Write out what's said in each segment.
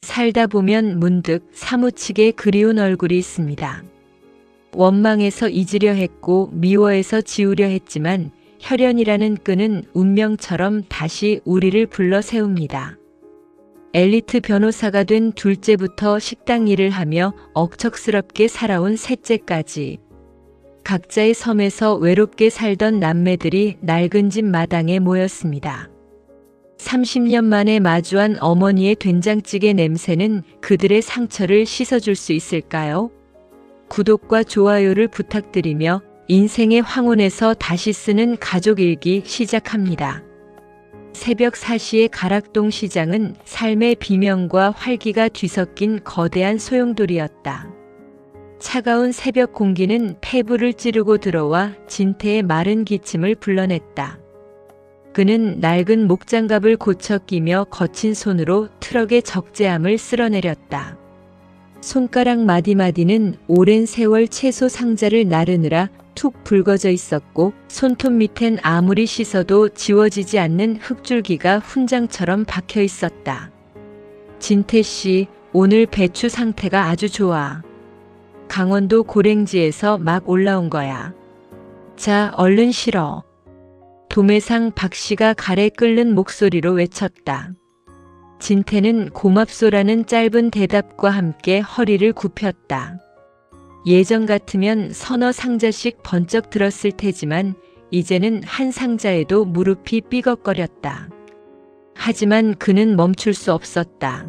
살다 보면 문득 사무치게 그리운 얼굴이 있습니다. 원망해서 잊으려 했고 미워해서 지우려 했지만 혈연이라는 끈은 운명처럼 다시 우리를 불러 세웁니다. 엘리트 변호사가 된 둘째부터 식당 일을 하며 억척스럽게 살아온 셋째까지 각자의 섬에서 외롭게 살던 남매들이 낡은 집 마당에 모였습니다. 30년 만에 마주한 어머니의 된장찌개 냄새는 그들의 상처를 씻어줄 수 있을까요? 구독과 좋아요를 부탁드리며 인생의 황혼에서 다시 쓰는 가족일기 시작합니다. 새벽 4시의 가락동 시장은 삶의 비명과 활기가 뒤섞인 거대한 소용돌이였다. 차가운 새벽 공기는 폐부를 찌르고 들어와 진태의 마른 기침을 불러냈다. 그는 낡은 목장갑을 고쳐 끼며 거친 손으로 트럭의 적재함을 쓸어내렸다. 손가락 마디마디는 오랜 세월 채소 상자를 나르느라 툭 붉어져 있었고 손톱 밑엔 아무리 씻어도 지워지지 않는 흙줄기가 훈장처럼 박혀 있었다. 진태 씨, 오늘 배추 상태가 아주 좋아. 강원도 고랭지에서 막 올라온 거야. 자, 얼른 실어. 도매상 박 씨가 가래 끓는 목소리로 외쳤다. 진태는 고맙소라는 짧은 대답과 함께 허리를 굽혔다. 예전 같으면 서너 상자씩 번쩍 들었을 테지만 이제는 한 상자에도 무릎이 삐걱거렸다. 하지만 그는 멈출 수 없었다.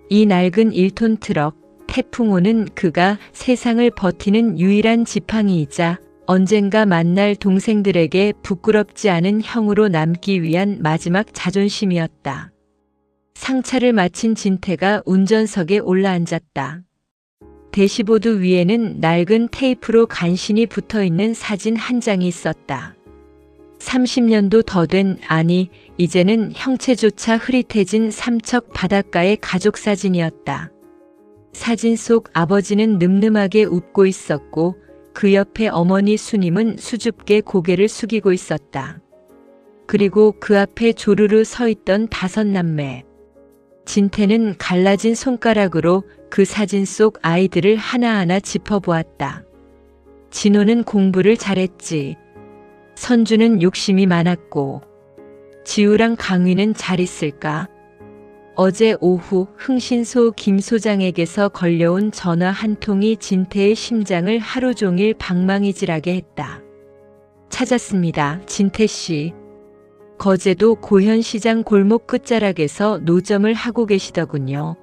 이 낡은 1톤 트럭, 태풍호는 그가 세상을 버티는 유일한 지팡이이자 언젠가 만날 동생들에게 부끄럽지 않은 형으로 남기 위한 마지막 자존심이었다. 상차를 마친 진태가 운전석에 올라앉았다. 대시보드 위에는 낡은 테이프로 간신히 붙어있는 사진 한 장이 있었다. 30년도 더 된, 아니 이제는 형체조차 흐릿해진 삼척 바닷가의 가족 사진이었다. 사진 속 아버지는 늠름하게 웃고 있었고 그 옆에 어머니 수님은 수줍게 고개를 숙이고 있었다. 그리고 그 앞에 조르르 서 있던 5남매. 진태는 갈라진 손가락으로 그 사진 속 아이들을 하나하나 짚어보았다. 진호는 공부를 잘했지. 선주는 욕심이 많았고 지우랑 강위는 잘 있을까? 어제 오후 흥신소 김 소장에게서 걸려온 전화 한 통이 진태의 심장을 하루 종일 방망이질하게 했다. 찾았습니다, 진태 씨. 거제도 고현시장 골목 끝자락에서 노점을 하고 계시더군요.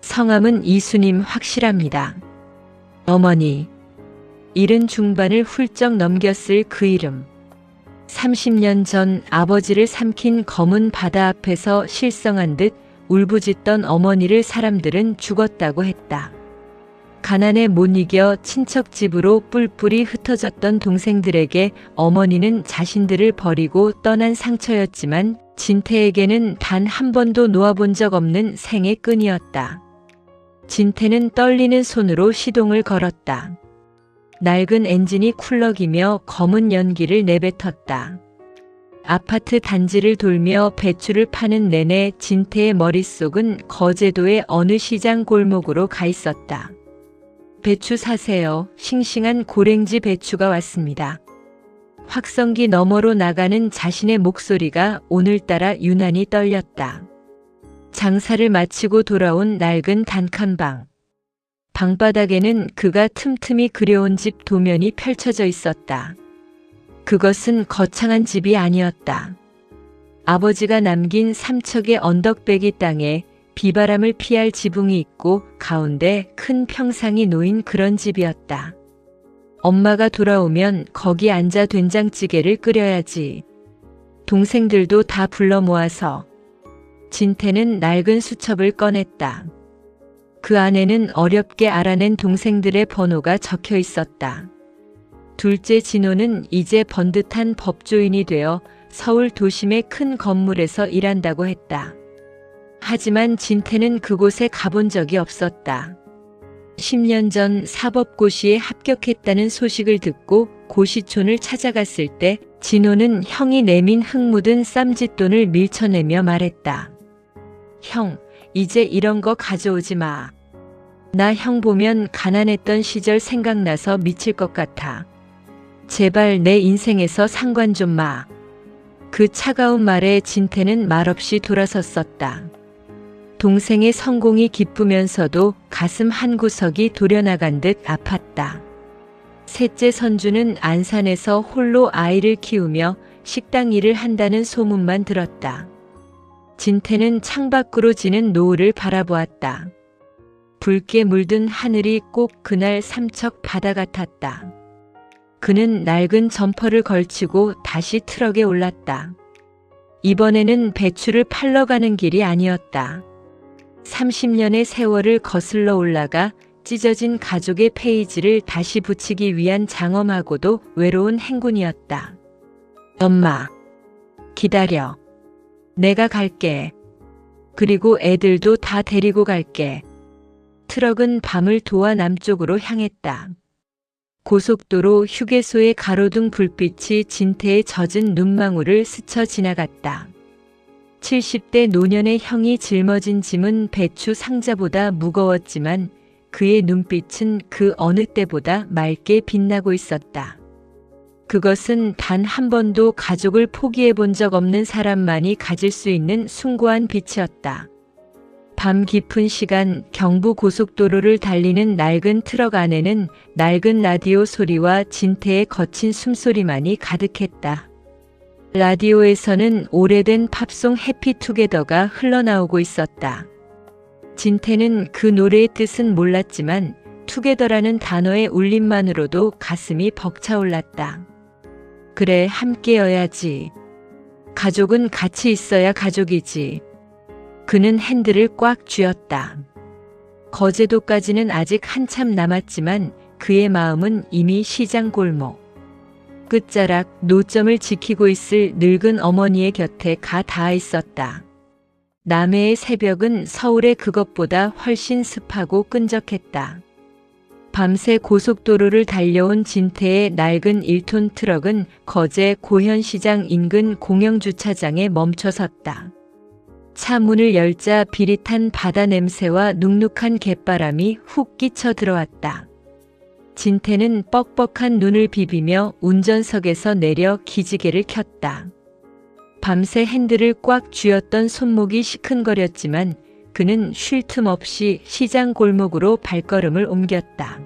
성함은 이수님 확실합니다. 어머니. 70 중반을 훌쩍 넘겼을 그 이름. 30년 전 아버지를 삼킨 검은 바다 앞에서 실성한 듯 울부짖던 어머니를 사람들은 죽었다고 했다. 가난에 못 이겨 친척 집으로 뿔뿔이 흩어졌던 동생들에게 어머니는 자신들을 버리고 떠난 상처였지만 진태에게는 단 한 번도 놓아본 적 없는 생의 끈이었다. 진태는 떨리는 손으로 시동을 걸었다. 낡은 엔진이 쿨럭이며 검은 연기를 내뱉었다. 아파트 단지를 돌며 배추를 파는 내내 진태의 머릿속은 거제도의 어느 시장 골목으로 가 있었다. 배추 사세요. 싱싱한 고랭지 배추가 왔습니다. 확성기 너머로 나가는 자신의 목소리가 오늘따라 유난히 떨렸다. 장사를 마치고 돌아온 낡은 단칸방. 방바닥에는 그가 틈틈이 그려온 집 도면이 펼쳐져 있었다. 그것은 거창한 집이 아니었다. 아버지가 남긴 삼척의 언덕배기 땅에 비바람을 피할 지붕이 있고 가운데 큰 평상이 놓인 그런 집이었다. 엄마가 돌아오면 거기 앉아 된장찌개를 끓여야지. 동생들도 다 불러 모아서. 진태는 낡은 수첩을 꺼냈다. 그 안에는 어렵게 알아낸 동생들의 번호가 적혀 있었다. 둘째 진호는 이제 번듯한 법조인이 되어 서울 도심의 큰 건물에서 일한다고 했다. 하지만 진태는 그곳에 가본 적이 없었다. 10년 전 사법고시에 합격했다는 소식을 듣고 고시촌을 찾아갔을 때 진호는 형이 내민 흙 묻은 쌈짓돈을 밀쳐내며 말했다. 형, 이제 이런 거 가져오지 마. 나 형 보면 가난했던 시절 생각나서 미칠 것 같아. 제발 내 인생에서 상관 좀 마. 그 차가운 말에 진태는 말없이 돌아섰었다. 동생의 성공이 기쁘면서도 가슴 한구석이 도려나간 듯 아팠다. 셋째 선주는 안산에서 홀로 아이를 키우며 식당 일을 한다는 소문만 들었다. 진태는 창밖으로 지는 노을을 바라보았다. 붉게 물든 하늘이 꼭 그날 삼척 바다 같았다. 그는 낡은 점퍼를 걸치고 다시 트럭에 올랐다. 이번에는 배추를 팔러 가는 길이 아니었다. 30년의 세월을 거슬러 올라가 찢어진 가족의 페이지를 다시 붙이기 위한 장엄하고도 외로운 행군이었다. 엄마, 기다려. 내가 갈게. 그리고 애들도 다 데리고 갈게. 트럭은 밤을 도와 남쪽으로 향했다. 고속도로 휴게소의 가로등 불빛이 진태의 젖은 눈망울을 스쳐 지나갔다. 70대 노년의 형이 짊어진 짐은 배추 상자보다 무거웠지만 그의 눈빛은 그 어느 때보다 맑게 빛나고 있었다. 그것은 단 한 번도 가족을 포기해 본 적 없는 사람만이 가질 수 있는 숭고한 빛이었다. 밤 깊은 시간 경부 고속도로를 달리는 낡은 트럭 안에는 낡은 라디오 소리와 진태의 거친 숨소리만이 가득했다. 라디오에서는 오래된 팝송 해피투게더가 흘러나오고 있었다. 진태는 그 노래의 뜻은 몰랐지만 투게더라는 단어의 울림만으로도 가슴이 벅차올랐다. 그래, 함께여야지. 가족은 같이 있어야 가족이지. 그는 핸들을 꽉 쥐었다. 거제도까지는 아직 한참 남았지만 그의 마음은 이미 시장 골목. 끝자락 노점을 지키고 있을 늙은 어머니의 곁에 가 닿아 있었다. 남해의 새벽은 서울의 그것보다 훨씬 습하고 끈적했다. 밤새 고속도로를 달려온 진태의 낡은 1톤 트럭은 거제 고현시장 인근 공영주차장에 멈춰섰다. 차 문을 열자 비릿한 바다 냄새와 눅눅한 갯바람이 훅 끼쳐 들어왔다. 진태는 뻑뻑한 눈을 비비며 운전석에서 내려 기지개를 켰다. 밤새 핸들을 꽉 쥐었던 손목이 시큰거렸지만 그는 쉴 틈 없이 시장 골목으로 발걸음을 옮겼다.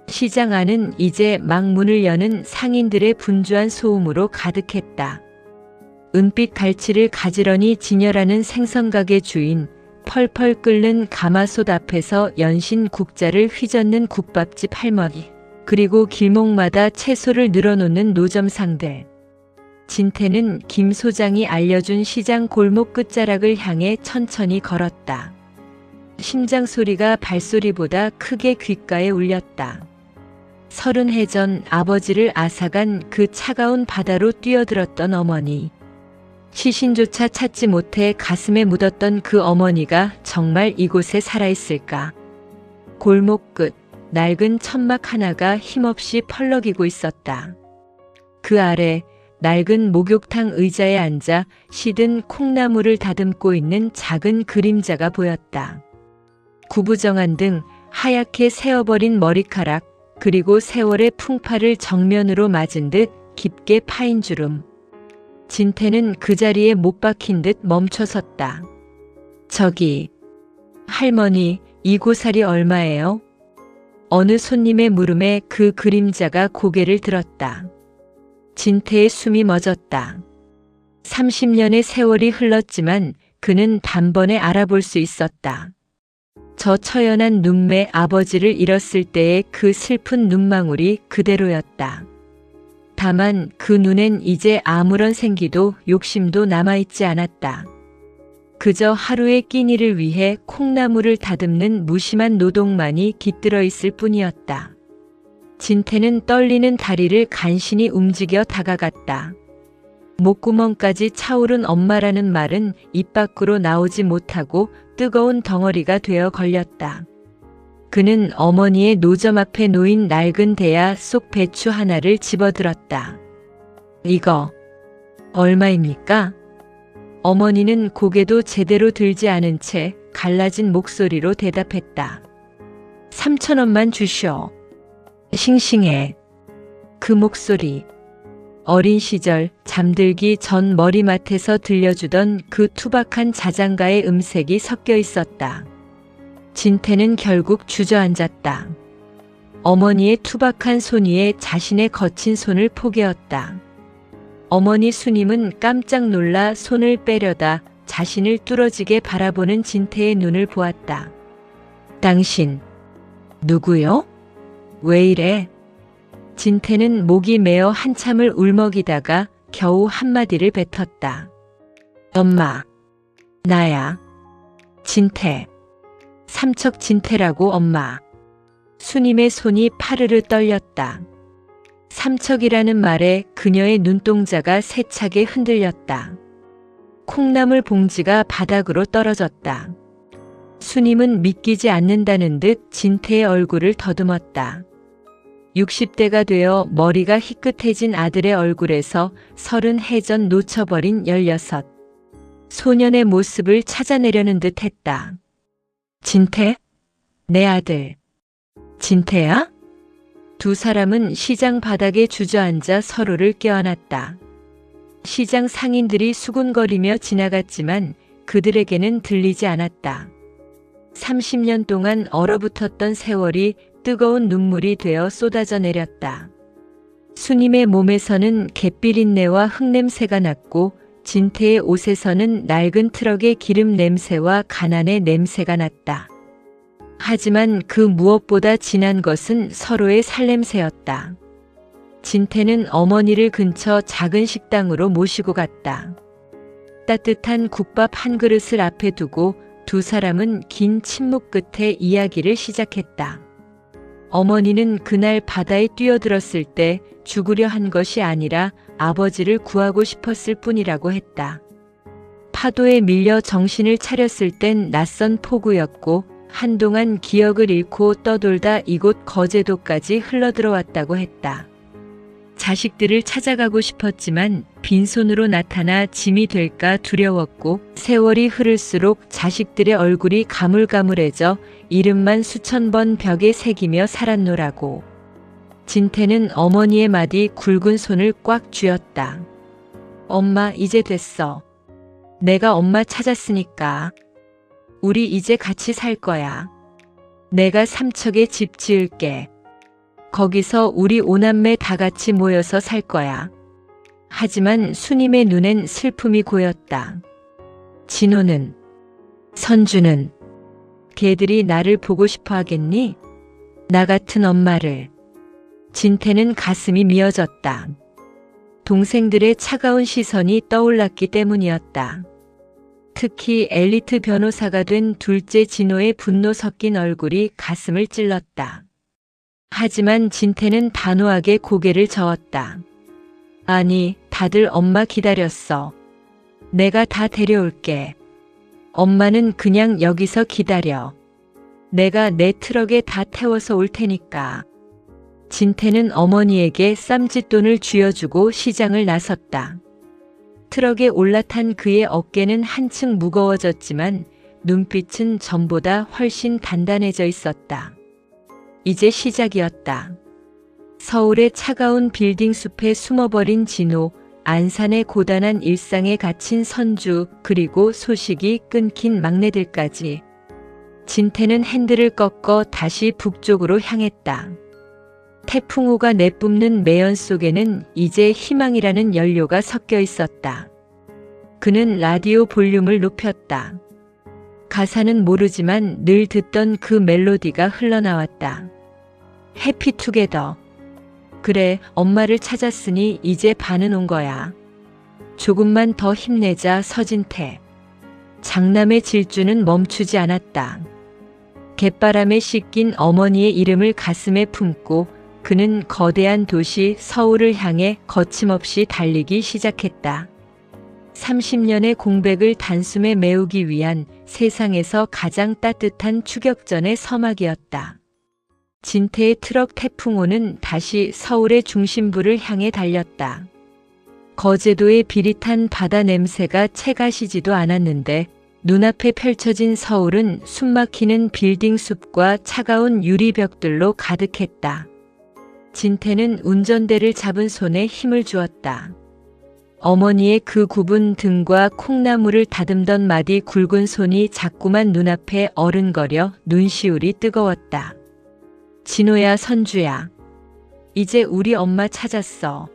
시장 안은 이제 막 문을 여는 상인들의 분주한 소음으로 가득했다. 은빛 갈치를 가지런히 진열하는 생선가게 주인, 펄펄 끓는 가마솥 앞에서 연신 국자를 휘젓는 국밥집 할머니, 그리고 길목마다 채소를 늘어놓는 노점상들. 진태는 김 소장이 알려준 시장 골목 끝자락을 향해 천천히 걸었다. 심장 소리가 발소리보다 크게 귓가에 울렸다. 30해 전 아버지를 앗아간 그 차가운 바다로 뛰어들었던 어머니. 시신조차 찾지 못해 가슴에 묻었던 그 어머니가 정말 이곳에 살아있을까? 골목 끝 낡은 천막 하나가 힘없이 펄럭이고 있었다. 그 아래 낡은 목욕탕 의자에 앉아 시든 콩나물을 다듬고 있는 작은 그림자가 보였다. 구부정한 등 하얗게 새어버린 머리카락, 그리고 세월의 풍파를 정면으로 맞은 듯 깊게 파인 주름. 진태는 그 자리에 못 박힌 듯 멈춰섰다. 저기, 할머니, 이 고사리 얼마예요? 어느 손님의 물음에 그 그림자가 고개를 들었다. 진태의 숨이 멎었다. 30년의 세월이 흘렀지만 그는 단번에 알아볼 수 있었다. 저 처연한 눈매 아버지를 잃었을 때의 그 슬픈 눈망울이 그대로였다. 다만 그 눈엔 이제 아무런 생기도 욕심도 남아있지 않았다. 그저 하루의 끼니를 위해 콩나물을 다듬는 무심한 노동만이 깃들어 있을 뿐이었다. 진태는 떨리는 다리를 간신히 움직여 다가갔다. 목구멍까지 차오른 엄마라는 말은 입 밖으로 나오지 못하고 뜨거운 덩어리가 되어 걸렸다. 그는 어머니의 노점 앞에 놓인 낡은 대야 속 배추 하나를 집어들었다. 이거 얼마입니까? 어머니는 고개도 제대로 들지 않은 채 갈라진 목소리로 대답했다. 3,000원만 주시오. 싱싱해. 그 목소리. 어린 시절 잠들기 전 머리맡에서 들려주던 그 투박한 자장가의 음색이 섞여 있었다. 진태는 결국 주저앉았다. 어머니의 투박한 손 위에 자신의 거친 손을 포개었다. 어머니 수님은 깜짝 놀라 손을 빼려다 자신을 뚫어지게 바라보는 진태의 눈을 보았다. 당신, 누구요? 왜 이래? 진태는 목이 메어 한참을 울먹이다가 겨우 한마디를 뱉었다. 엄마, 나야. 진태. 삼척 진태라고 엄마. 수님의 손이 파르르 떨렸다. 삼척이라는 말에 그녀의 눈동자가 세차게 흔들렸다. 콩나물 봉지가 바닥으로 떨어졌다. 수님은 믿기지 않는다는 듯 진태의 얼굴을 더듬었다. 60대가 되어 머리가 희끗해진 아들의 얼굴에서 30해 전 놓쳐버린 16. 소년의 모습을 찾아내려는 듯 했다. 진태? 내 아들. 진태야? 두 사람은 시장 바닥에 주저앉아 서로를 껴안았다. 시장 상인들이 수군거리며 지나갔지만 그들에게는 들리지 않았다. 30년 동안 얼어붙었던 세월이 뜨거운 눈물이 되어 쏟아져 내렸다. 수님의 몸에서는 갯비린내와 흙냄새가 났고 진태의 옷에서는 낡은 트럭의 기름 냄새와 가난의 냄새가 났다. 하지만 그 무엇보다 진한 것은 서로의 살냄새였다. 진태는 어머니를 근처 작은 식당으로 모시고 갔다. 따뜻한 국밥 한 그릇을 앞에 두고 두 사람은 긴 침묵 끝에 이야기를 시작했다. 어머니는 그날 바다에 뛰어들었을 때 죽으려 한 것이 아니라 아버지를 구하고 싶었을 뿐이라고 했다. 파도에 밀려 정신을 차렸을 땐 낯선 폭우였고 한동안 기억을 잃고 떠돌다 이곳 거제도까지 흘러들어왔다고 했다. 자식들을 찾아가고 싶었지만 빈손으로 나타나 짐이 될까 두려웠고 세월이 흐를수록 자식들의 얼굴이 가물가물해져 이름만 수천 번 벽에 새기며 살았노라고. 진태는 어머니의 마디 굵은 손을 꽉 쥐었다. 엄마 이제 됐어. 내가 엄마 찾았으니까. 우리 이제 같이 살 거야. 내가 삼척에 집 지을게. 거기서 우리 오남매 다 같이 모여서 살 거야. 하지만 수님의 눈엔 슬픔이 고였다. 진호는, 선주는, 걔들이 나를 보고 싶어 하겠니? 나 같은 엄마를. 진태는 가슴이 미어졌다. 동생들의 차가운 시선이 떠올랐기 때문이었다. 특히 엘리트 변호사가 된 둘째 진호의 분노 섞인 얼굴이 가슴을 찔렀다. 하지만 진태는 단호하게 고개를 저었다. 아니, 다들 엄마 기다렸어. 내가 다 데려올게. 엄마는 그냥 여기서 기다려. 내가 내 트럭에 다 태워서 올 테니까. 진태는 어머니에게 쌈짓돈을 쥐어주고 시장을 나섰다. 트럭에 올라탄 그의 어깨는 한층 무거워졌지만 눈빛은 전보다 훨씬 단단해져 있었다. 이제 시작이었다. 서울의 차가운 빌딩 숲에 숨어버린 진호, 안산의 고단한 일상에 갇힌 선주, 그리고 소식이 끊긴 막내들까지. 진태는 핸들을 꺾어 다시 북쪽으로 향했다. 태풍호가 내뿜는 매연 속에는 이제 희망이라는 연료가 섞여 있었다. 그는 라디오 볼륨을 높였다. 가사는 모르지만 늘 듣던 그 멜로디가 흘러나왔다. 해피투게더. 그래, 엄마를 찾았으니 이제 반은 온 거야. 조금만 더 힘내자, 서진태. 장남의 질주는 멈추지 않았다. 갯바람에 씻긴 어머니의 이름을 가슴에 품고 그는 거대한 도시 서울을 향해 거침없이 달리기 시작했다. 30년의 공백을 단숨에 메우기 위한 세상에서 가장 따뜻한 추격전의 서막이었다. 진태의 트럭 태풍호는 다시 서울의 중심부를 향해 달렸다. 거제도의 비릿한 바다 냄새가 채 가시지도 않았는데 눈앞에 펼쳐진 서울은 숨막히는 빌딩 숲과 차가운 유리벽들로 가득했다. 진태는 운전대를 잡은 손에 힘을 주었다. 어머니의 그 굽은 등과 콩나물을 다듬던 마디 굵은 손이 자꾸만 눈앞에 어른거려 눈시울이 뜨거웠다. 진호야, 선주야. 이제 우리 엄마 찾았어.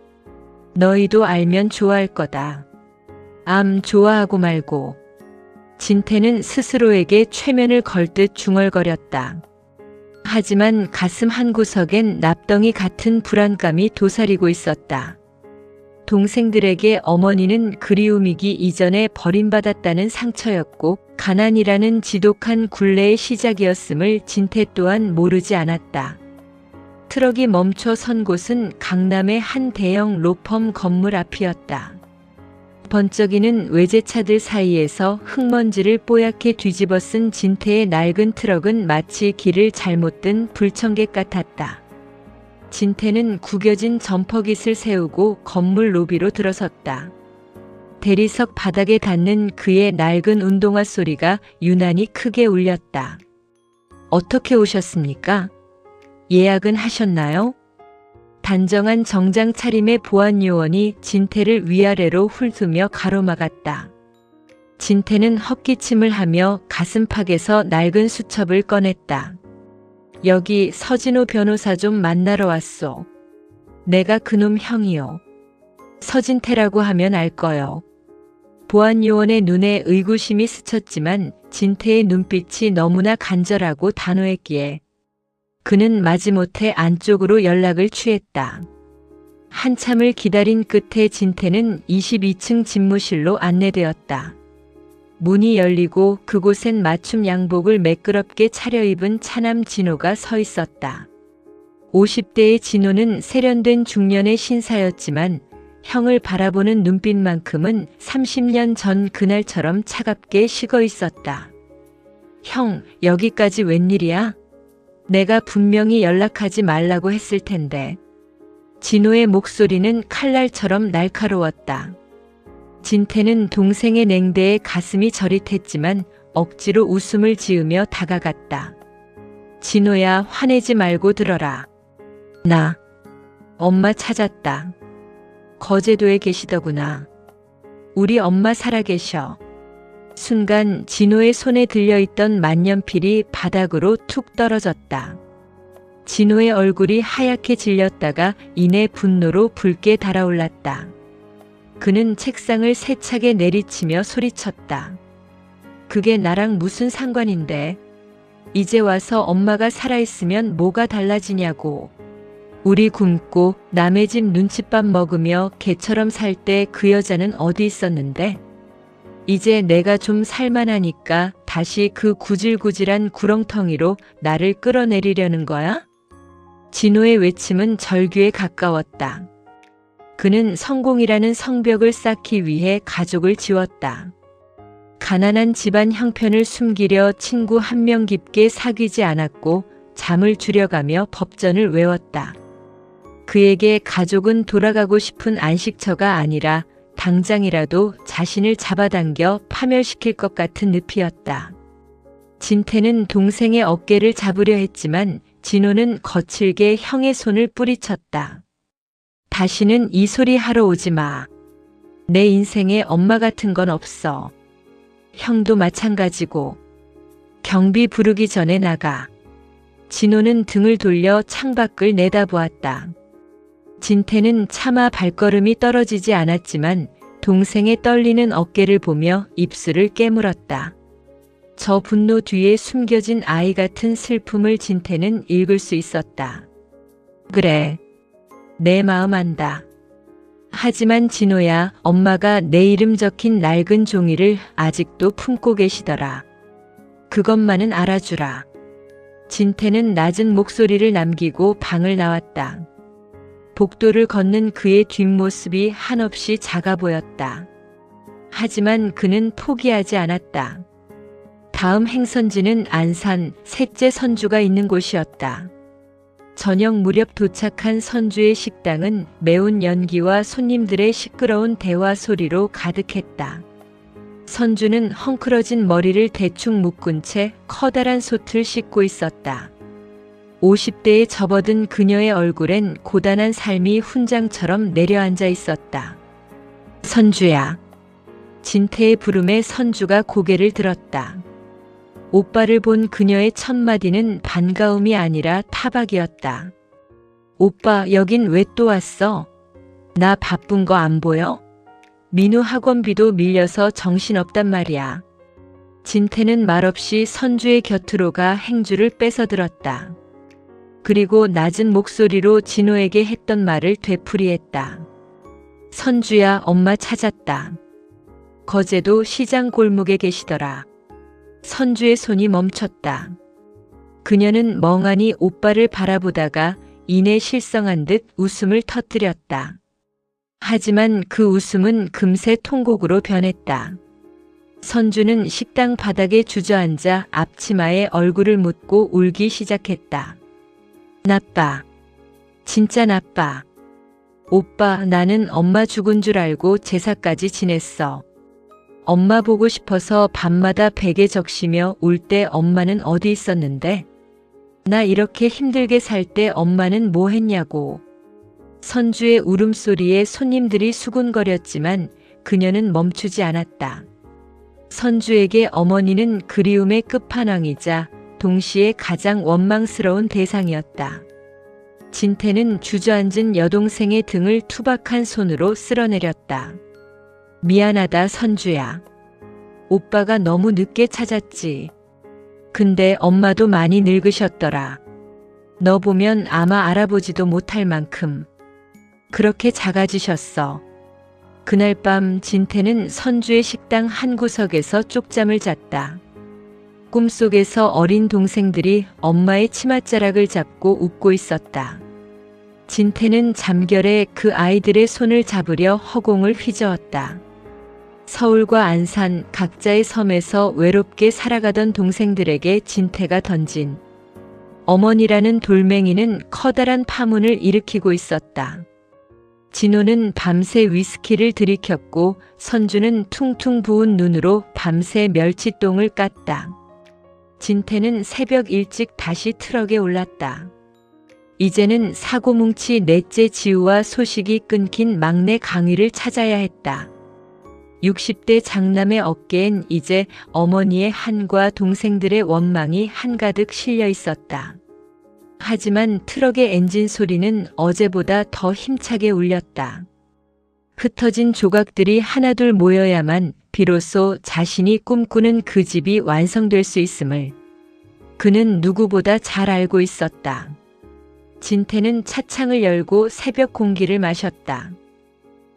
너희도 알면 좋아할 거다. 좋아하고 말고. 진태는 스스로에게 최면을 걸듯 중얼거렸다. 하지만 가슴 한구석엔 납덩이 같은 불안감이 도사리고 있었다. 동생들에게 어머니는 그리움이기 이전에 버림받았다는 상처였고 가난이라는 지독한 굴레의 시작이었음을 진태 또한 모르지 않았다. 트럭이 멈춰 선 곳은 강남의 한 대형 로펌 건물 앞이었다. 번쩍이는 외제차들 사이에서 흙먼지를 뽀얗게 뒤집어 쓴 진태의 낡은 트럭은 마치 길을 잘못 든 불청객 같았다. 진태는 구겨진 점퍼깃을 세우고 건물 로비로 들어섰다. 대리석 바닥에 닿는 그의 낡은 운동화 소리가 유난히 크게 울렸다. 어떻게 오셨습니까? 예약은 하셨나요? 단정한 정장 차림의 보안 요원이 진태를 위아래로 훑으며 가로막았다. 진태는 헛기침을 하며 가슴팍에서 낡은 수첩을 꺼냈다. 여기 서진호 변호사 좀 만나러 왔소. 내가 그놈 형이요. 서진태라고 하면 알 거요. 보안 요원의 눈에 의구심이 스쳤지만 진태의 눈빛이 너무나 간절하고 단호했기에 그는 마지못해 안쪽으로 연락을 취했다. 한참을 기다린 끝에 진태는 22층 집무실로 안내되었다. 문이 열리고 그곳엔 맞춤 양복을 매끄럽게 차려입은 차남 진호가 서 있었다. 50대의 진호는 세련된 중년의 신사였지만 형을 바라보는 눈빛만큼은 30년 전 그날처럼 차갑게 식어 있었다. 형, 여기까지 웬일이야? 내가 분명히 연락하지 말라고 했을 텐데. 진호의 목소리는 칼날처럼 날카로웠다. 진태는 동생의 냉대에 가슴이 저릿했지만 억지로 웃음을 지으며 다가갔다. 진호야, 화내지 말고 들어라. 나 엄마 찾았다. 거제도에 계시더구나. 우리 엄마 살아계셔. 순간 진호의 손에 들려있던 만년필이 바닥으로 툭 떨어졌다. 진호의 얼굴이 하얗게 질렸다가 이내 분노로 붉게 달아올랐다. 그는 책상을 세차게 내리치며 소리쳤다. 그게 나랑 무슨 상관인데? 이제 와서 엄마가 살아있으면 뭐가 달라지냐고. 우리 굶고 남의 집 눈칫밥 먹으며 개처럼 살 때 그 여자는 어디 있었는데? 이제 내가 좀 살만하니까 다시 그 구질구질한 구렁텅이로 나를 끌어내리려는 거야? 진호의 외침은 절규에 가까웠다. 그는 성공이라는 성벽을 쌓기 위해 가족을 지웠다. 가난한 집안 형편을 숨기려 친구 한 명 깊게 사귀지 않았고 잠을 줄여가며 법전을 외웠다. 그에게 가족은 돌아가고 싶은 안식처가 아니라 당장이라도 자신을 잡아당겨 파멸시킬 것 같은 늪이었다. 진태는 동생의 어깨를 잡으려 했지만 진호는 거칠게 형의 손을 뿌리쳤다. 다시는 이 소리 하러 오지 마. 내 인생에 엄마 같은 건 없어. 형도 마찬가지고. 경비 부르기 전에 나가. 진호는 등을 돌려 창밖을 내다보았다. 진태는 차마 발걸음이 떨어지지 않았지만 동생의 떨리는 어깨를 보며 입술을 깨물었다. 저 분노 뒤에 숨겨진 아이 같은 슬픔을 진태는 읽을 수 있었다. 그래, 내 마음 안다. 하지만 진호야, 엄마가 내 이름 적힌 낡은 종이를 아직도 품고 계시더라. 그것만은 알아주라. 진태는 낮은 목소리를 남기고 방을 나왔다. 복도를 걷는 그의 뒷모습이 한없이 작아 보였다. 하지만 그는 포기하지 않았다. 다음 행선지는 안산, 셋째 선주가 있는 곳이었다. 저녁 무렵 도착한 선주의 식당은 매운 연기와 손님들의 시끄러운 대화 소리로 가득했다. 선주는 헝클어진 머리를 대충 묶은 채 커다란 솥을 씻고 있었다. 50대에 접어든 그녀의 얼굴엔 고단한 삶이 훈장처럼 내려앉아 있었다. 선주야. 진태의 부름에 선주가 고개를 들었다. 오빠를 본 그녀의 첫 마디는 반가움이 아니라 타박이었다. 오빠, 여긴 왜 또 왔어? 나 바쁜 거 안 보여? 민우 학원비도 밀려서 정신없단 말이야. 진태는 말없이 선주의 곁으로 가 행주를 뺏어들었다. 그리고 낮은 목소리로 진호에게 했던 말을 되풀이했다. 선주야, 엄마 찾았다. 거제도 시장 골목에 계시더라. 선주의 손이 멈췄다. 그녀는 멍하니 오빠를 바라보다가 이내 실성한 듯 웃음을 터뜨렸다. 하지만 그 웃음은 금세 통곡으로 변했다. 선주는 식당 바닥에 주저앉아 앞치마에 얼굴을 묻고 울기 시작했다. 나빠. 진짜 나빠. 오빠, 나는 엄마 죽은 줄 알고 제사까지 지냈어. 엄마 보고 싶어서 밤마다 베개 적시며 울 때 엄마는 어디 있었는데? 나 이렇게 힘들게 살 때 엄마는 뭐 했냐고. 선주의 울음소리에 손님들이 수군거렸지만 그녀는 멈추지 않았다. 선주에게 어머니는 그리움의 끝판왕이자 동시에 가장 원망스러운 대상이었다. 진태는 주저앉은 여동생의 등을 투박한 손으로 쓸어내렸다. 미안하다, 선주야. 오빠가 너무 늦게 찾았지. 근데 엄마도 많이 늙으셨더라. 너 보면 아마 알아보지도 못할 만큼 그렇게 작아지셨어. 그날 밤 진태는 선주의 식당 한 구석에서 쪽잠을 잤다. 꿈속에서 어린 동생들이 엄마의 치맛자락을 잡고 웃고 있었다. 진태는 잠결에 그 아이들의 손을 잡으려 허공을 휘저었다. 서울과 안산 각자의 섬에서 외롭게 살아가던 동생들에게 진태가 던진 어머니라는 돌멩이는 커다란 파문을 일으키고 있었다. 진호는 밤새 위스키를 들이켰고 선주는 퉁퉁 부은 눈으로 밤새 멸치똥을 깠다. 진태는 새벽 일찍 다시 트럭에 올랐다. 이제는 사고뭉치 넷째 지우와 소식이 끊긴 막내 강희를 찾아야 했다. 60대 장남의 어깨엔 이제 어머니의 한과 동생들의 원망이 한가득 실려 있었다. 하지만 트럭의 엔진 소리는 어제보다 더 힘차게 울렸다. 흩어진 조각들이 하나둘 모여야만 비로소 자신이 꿈꾸는 그 집이 완성될 수 있음을 그는 누구보다 잘 알고 있었다. 진태는 차창을 열고 새벽 공기를 마셨다.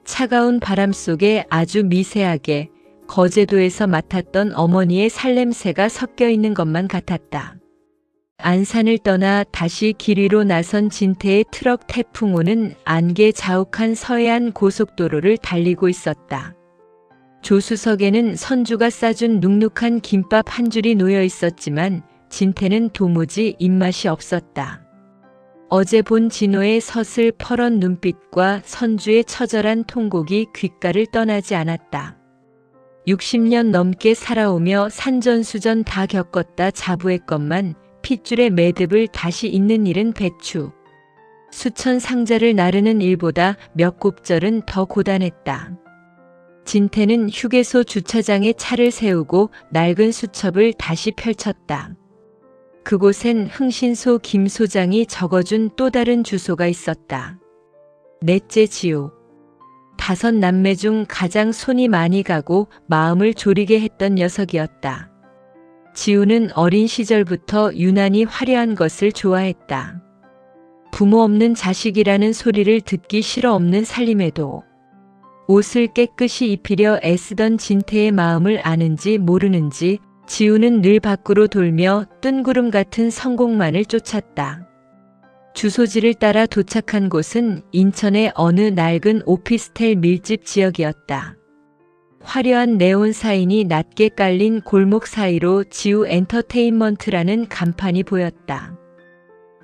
차가운 바람 속에 아주 미세하게 거제도에서 맡았던 어머니의 살냄새가 섞여 있는 것만 같았다. 안산을 떠나 다시 길 위로 나선 진태의 트럭 태풍호는 안개 자욱한 서해안 고속도로를 달리고 있었다. 조수석에는 선주가 싸준 눅눅한 김밥 한 줄이 놓여 있었지만 진태는 도무지 입맛이 없었다. 어제 본 진호의 서슬퍼런 눈빛과 선주의 처절한 통곡이 귓가를 떠나지 않았다. 60년 넘게 살아오며 산전수전 다 겪었다 자부했건만 핏줄의 매듭을 다시 잇는 일은 배추. 수천 상자를 나르는 일보다 몇 곱절은 더 고단했다. 진태는 휴게소 주차장에 차를 세우고 낡은 수첩을 다시 펼쳤다. 그곳엔 흥신소 김 소장이 적어준 또 다른 주소가 있었다. 넷째 지우. 5 남매 중 가장 손이 많이 가고 마음을 졸이게 했던 녀석이었다. 지우는 어린 시절부터 유난히 화려한 것을 좋아했다. 부모 없는 자식이라는 소리를 듣기 싫어 없는 살림에도 옷을 깨끗이 입히려 애쓰던 진태의 마음을 아는지 모르는지 지우는 늘 밖으로 돌며 뜬구름 같은 성공만을 쫓았다. 주소지를 따라 도착한 곳은 인천의 어느 낡은 오피스텔 밀집 지역이었다. 화려한 네온 사인이 낮게 깔린 골목 사이로 지우 엔터테인먼트라는 간판이 보였다.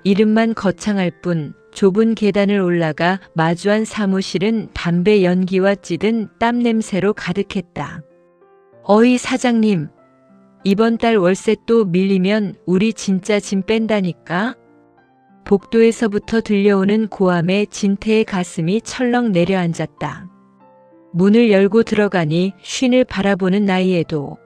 이름만 거창할 뿐 좁은 계단을 올라가 마주한 사무실은 담배 연기와 찌든 땀 냄새로 가득했다. 어이 사장님, 이번 달 월세 또 밀리면 우리 진짜 짐 뺀다니까? 복도에서부터 들려오는 고함에 진태의 가슴이 철렁 내려앉았다. 문을 열고 들어가니 쉰을 바라보는 나이에도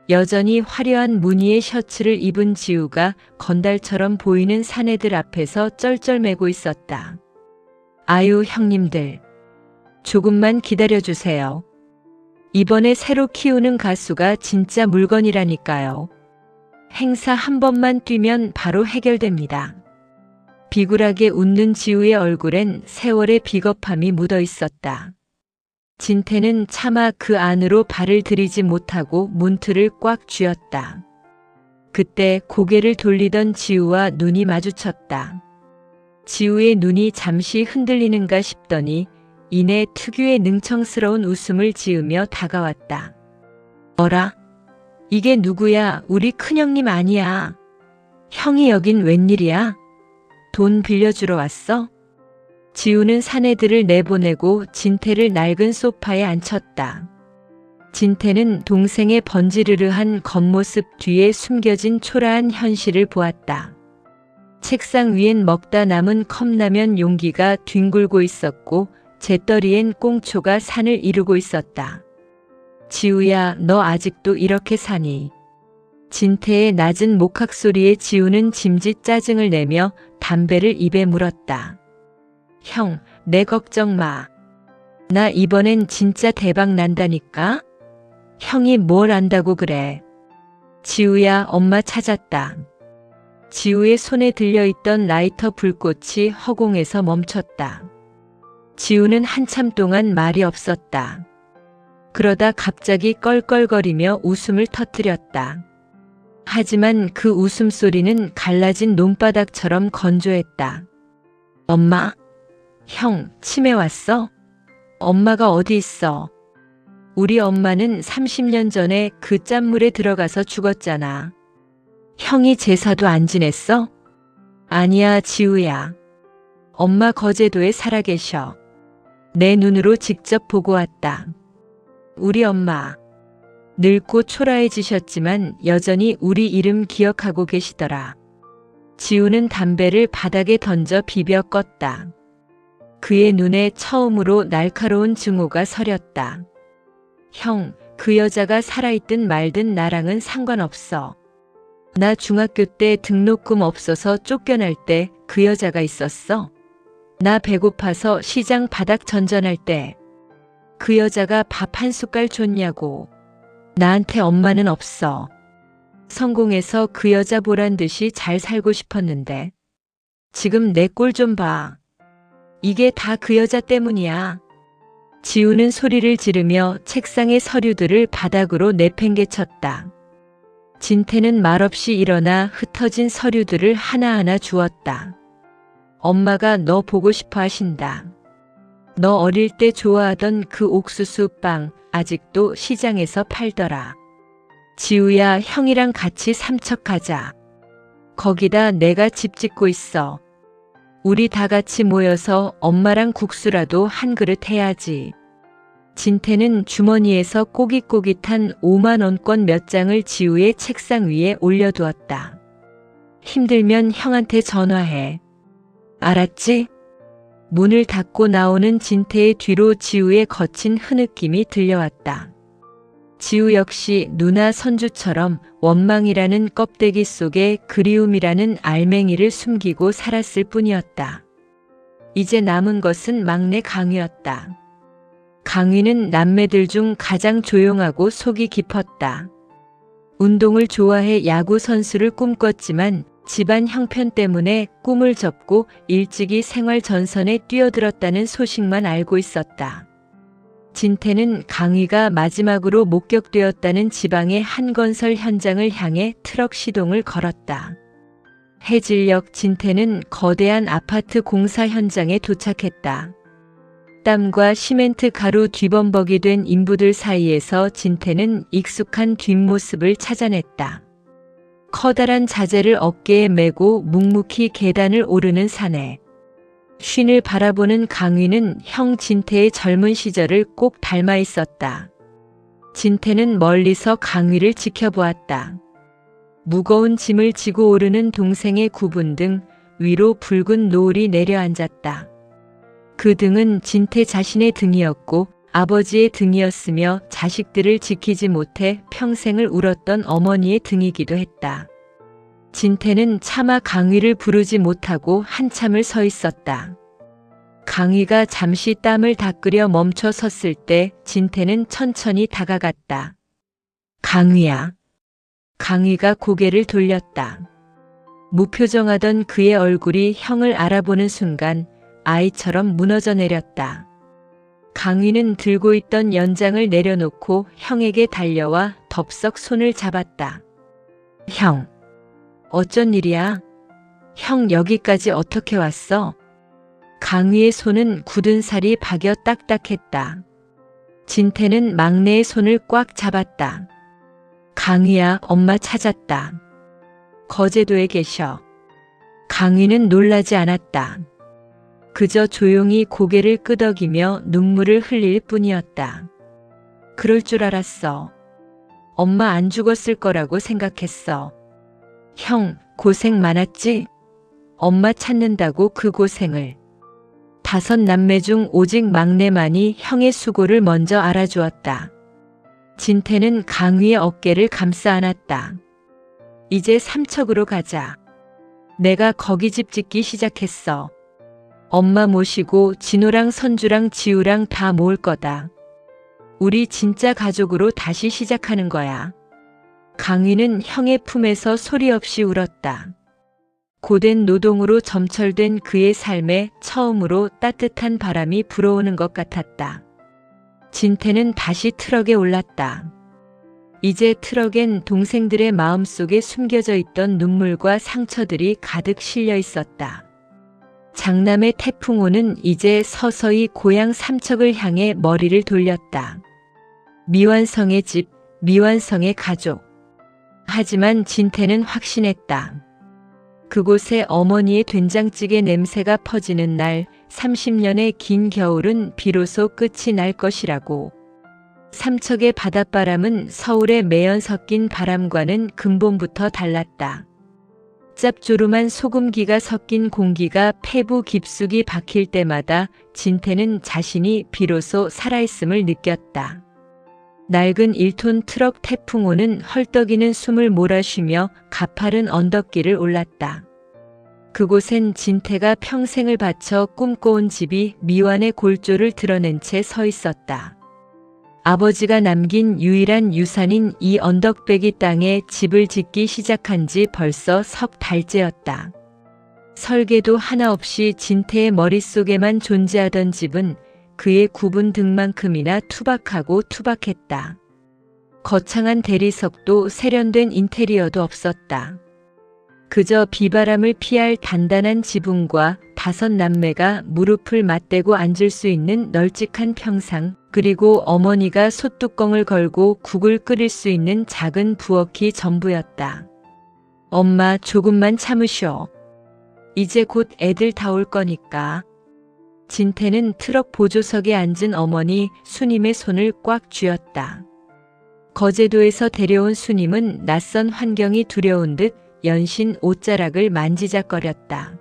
여전히 화려한 무늬의 셔츠를 입은 지우가 건달처럼 보이는 사내들 앞에서 쩔쩔매고 있었다. 아유 형님들, 조금만 기다려주세요. 이번에 새로 키우는 가수가 진짜 물건이라니까요. 행사 한 번만 뛰면 바로 해결됩니다. 비굴하게 웃는 지우의 얼굴엔 세월의 비겁함이 묻어 있었다. 진태는 차마 그 안으로 발을 들이지 못하고 문틀을 꽉 쥐었다. 그때 고개를 돌리던 지우와 눈이 마주쳤다. 지우의 눈이 잠시 흔들리는가 싶더니 이내 특유의 능청스러운 웃음을 지으며 다가왔다. 어라? 이게 누구야? 우리 큰형님 아니야. 형이 여긴 웬일이야? 돈 빌려주러 왔어? 지우는 사내들을 내보내고 진태를 낡은 소파에 앉혔다. 진태는 동생의 번지르르한 겉모습 뒤에 숨겨진 초라한 현실을 보았다. 책상 위엔 먹다 남은 컵라면 용기가 뒹굴고 있었고 재떨이엔 꽁초가 산을 이루고 있었다. 지우야, 너 아직도 이렇게 사니? 진태의 낮은 목학소리에 지우는 짐짓 짜증을 내며 담배를 입에 물었다. 형, 내 걱정 마. 나 이번엔 진짜 대박 난다니까? 형이 뭘 안다고 그래. 지우야, 엄마 찾았다. 지우의 손에 들려있던 라이터 불꽃이 허공에서 멈췄다. 지우는 한참 동안 말이 없었다. 그러다 갑자기 껄껄거리며 웃음을 터뜨렸다. 하지만 그 웃음소리는 갈라진 논바닥처럼 건조했다. 엄마? 형, 치매 왔어? 엄마가 어디 있어? 우리 엄마는 30년 전에 그 짠물에 들어가서 죽었잖아. 형이 제사도 안 지냈어? 아니야, 지우야. 엄마 거제도에 살아계셔. 내 눈으로 직접 보고 왔다. 우리 엄마. 늙고 초라해지셨지만 여전히 우리 이름 기억하고 계시더라. 지우는 담배를 바닥에 던져 비벼 껐다. 그의 눈에 처음으로 날카로운 증오가 서렸다. 형, 그 여자가 살아있든 말든 나랑은 상관없어. 나 중학교 때 등록금 없어서 쫓겨날 때 그 여자가 있었어. 나 배고파서 시장 바닥 전전할 때 그 여자가 밥 한 숟갈 줬냐고. 나한테 엄마는 없어. 성공해서 그 여자 보란 듯이 잘 살고 싶었는데 지금 내 꼴 좀 봐. 이게 다 그 여자 때문이야. 지우는 소리를 지르며 책상의 서류들을 바닥으로 내팽개쳤다. 진태는 말없이 일어나 흩어진 서류들을 하나하나 주었다. 엄마가 너 보고 싶어 하신다. 너 어릴 때 좋아하던 그 옥수수 빵 아직도 시장에서 팔더라. 지우야, 형이랑 같이 삼척하자. 거기다 내가 집 짓고 있어. 우리 다 같이 모여서 엄마랑 국수라도 한 그릇 해야지. 진태는 주머니에서 꼬깃꼬깃한 5만 원권 몇 장을 지우의 책상 위에 올려두었다. 힘들면 형한테 전화해. 알았지? 문을 닫고 나오는 진태의 뒤로 지우의 거친 흐느낌이 들려왔다. 지우 역시 누나 선주처럼 원망이라는 껍데기 속에 그리움이라는 알맹이를 숨기고 살았을 뿐이었다. 이제 남은 것은 막내 강희였다. 강희는 남매들 중 가장 조용하고 속이 깊었다. 운동을 좋아해 야구 선수를 꿈꿨지만 집안 형편 때문에 꿈을 접고 일찍이 생활 전선에 뛰어들었다는 소식만 알고 있었다. 진태는 강희가 마지막으로 목격되었다는 지방의 한 건설 현장을 향해 트럭 시동을 걸었다. 해질녘 진태는 거대한 아파트 공사 현장에 도착했다. 땀과 시멘트 가루 뒤범벅이 된 인부들 사이에서 진태는 익숙한 뒷모습을 찾아냈다. 커다란 자재를 어깨에 메고 묵묵히 계단을 오르는 사내. 쉰을 바라보는 강위는 형 진태의 젊은 시절을 꼭 닮아 있었다. 진태는 멀리서 강위를 지켜보았다. 무거운 짐을 지고 오르는 동생의 구분 등 위로 붉은 노을이 내려앉았다. 그 등은 진태 자신의 등이었고 아버지의 등이었으며 자식들을 지키지 못해 평생을 울었던 어머니의 등이기도 했다. 진태는 차마 강위를 부르지 못하고 한참을 서 있었다. 강위가 잠시 땀을 닦으려 멈춰 섰을 때 진태는 천천히 다가갔다. 강위야. 강위가 고개를 돌렸다. 무표정하던 그의 얼굴이 형을 알아보는 순간 아이처럼 무너져 내렸다. 강위는 들고 있던 연장을 내려놓고 형에게 달려와 덥석 손을 잡았다. 형, 어쩐 일이야? 형 여기까지 어떻게 왔어? 강위의 손은 굳은 살이 박여 딱딱했다. 진태는 막내의 손을 꽉 잡았다. 강위야, 엄마 찾았다. 거제도에 계셔. 강위는 놀라지 않았다. 그저 조용히 고개를 끄덕이며 눈물을 흘릴 뿐이었다. 그럴 줄 알았어. 엄마 안 죽었을 거라고 생각했어. 형, 고생 많았지? 엄마 찾는다고 그 고생을. 5 남매 중 오직 막내만이 형의 수고를 먼저 알아주었다. 진태는 강위의 어깨를 감싸 안았다. 이제 삼척으로 가자. 내가 거기 집 짓기 시작했어. 엄마 모시고 진호랑 선주랑 지우랑 다 모을 거다. 우리 진짜 가족으로 다시 시작하는 거야. 강위는 형의 품에서 소리 없이 울었다. 고된 노동으로 점철된 그의 삶에 처음으로 따뜻한 바람이 불어오는 것 같았다. 진태는 다시 트럭에 올랐다. 이제 트럭엔 동생들의 마음속에 숨겨져 있던 눈물과 상처들이 가득 실려 있었다. 장남의 태풍호는 이제 서서히 고향 삼척을 향해 머리를 돌렸다. 미완성의 집, 미완성의 가족. 하지만 진태는 확신했다. 그곳에 어머니의 된장찌개 냄새가 퍼지는 날 30년의 긴 겨울은 비로소 끝이 날 것이라고. 삼척의 바닷바람은 서울의 매연 섞인 바람과는 근본부터 달랐다. 짭조름한 소금기가 섞인 공기가 폐부 깊숙이 박힐 때마다 진태는 자신이 비로소 살아있음을 느꼈다. 낡은 1톤 트럭 태풍호는 헐떡이는 숨을 몰아쉬며 가파른 언덕길을 올랐다. 그곳엔 진태가 평생을 바쳐 꿈꿔온 집이 미완의 골조를 드러낸 채 서 있었다. 아버지가 남긴 유일한 유산인 이 언덕배기 땅에 집을 짓기 시작한 지 벌써 10달째였다. 설계도 하나 없이 진태의 머릿속에만 존재하던 집은 그의 굽은 등만큼이나 투박하고 투박했다. 거창한 대리석도 세련된 인테리어도 없었다. 그저 비바람을 피할 단단한 지붕과 5 남매가 무릎을 맞대고 앉을 수 있는 널찍한 평상, 그리고 어머니가 솥뚜껑을 걸고 국을 끓일 수 있는 작은 부엌이 전부였다. 엄마, 조금만 참으셔. 이제 곧 애들 다 올 거니까. 진태는 트럭 보조석에 앉은 어머니 수님의 손을 꽉 쥐었다. 거제도에서 데려온 수님은 낯선 환경이 두려운 듯 연신 옷자락을 만지작거렸다.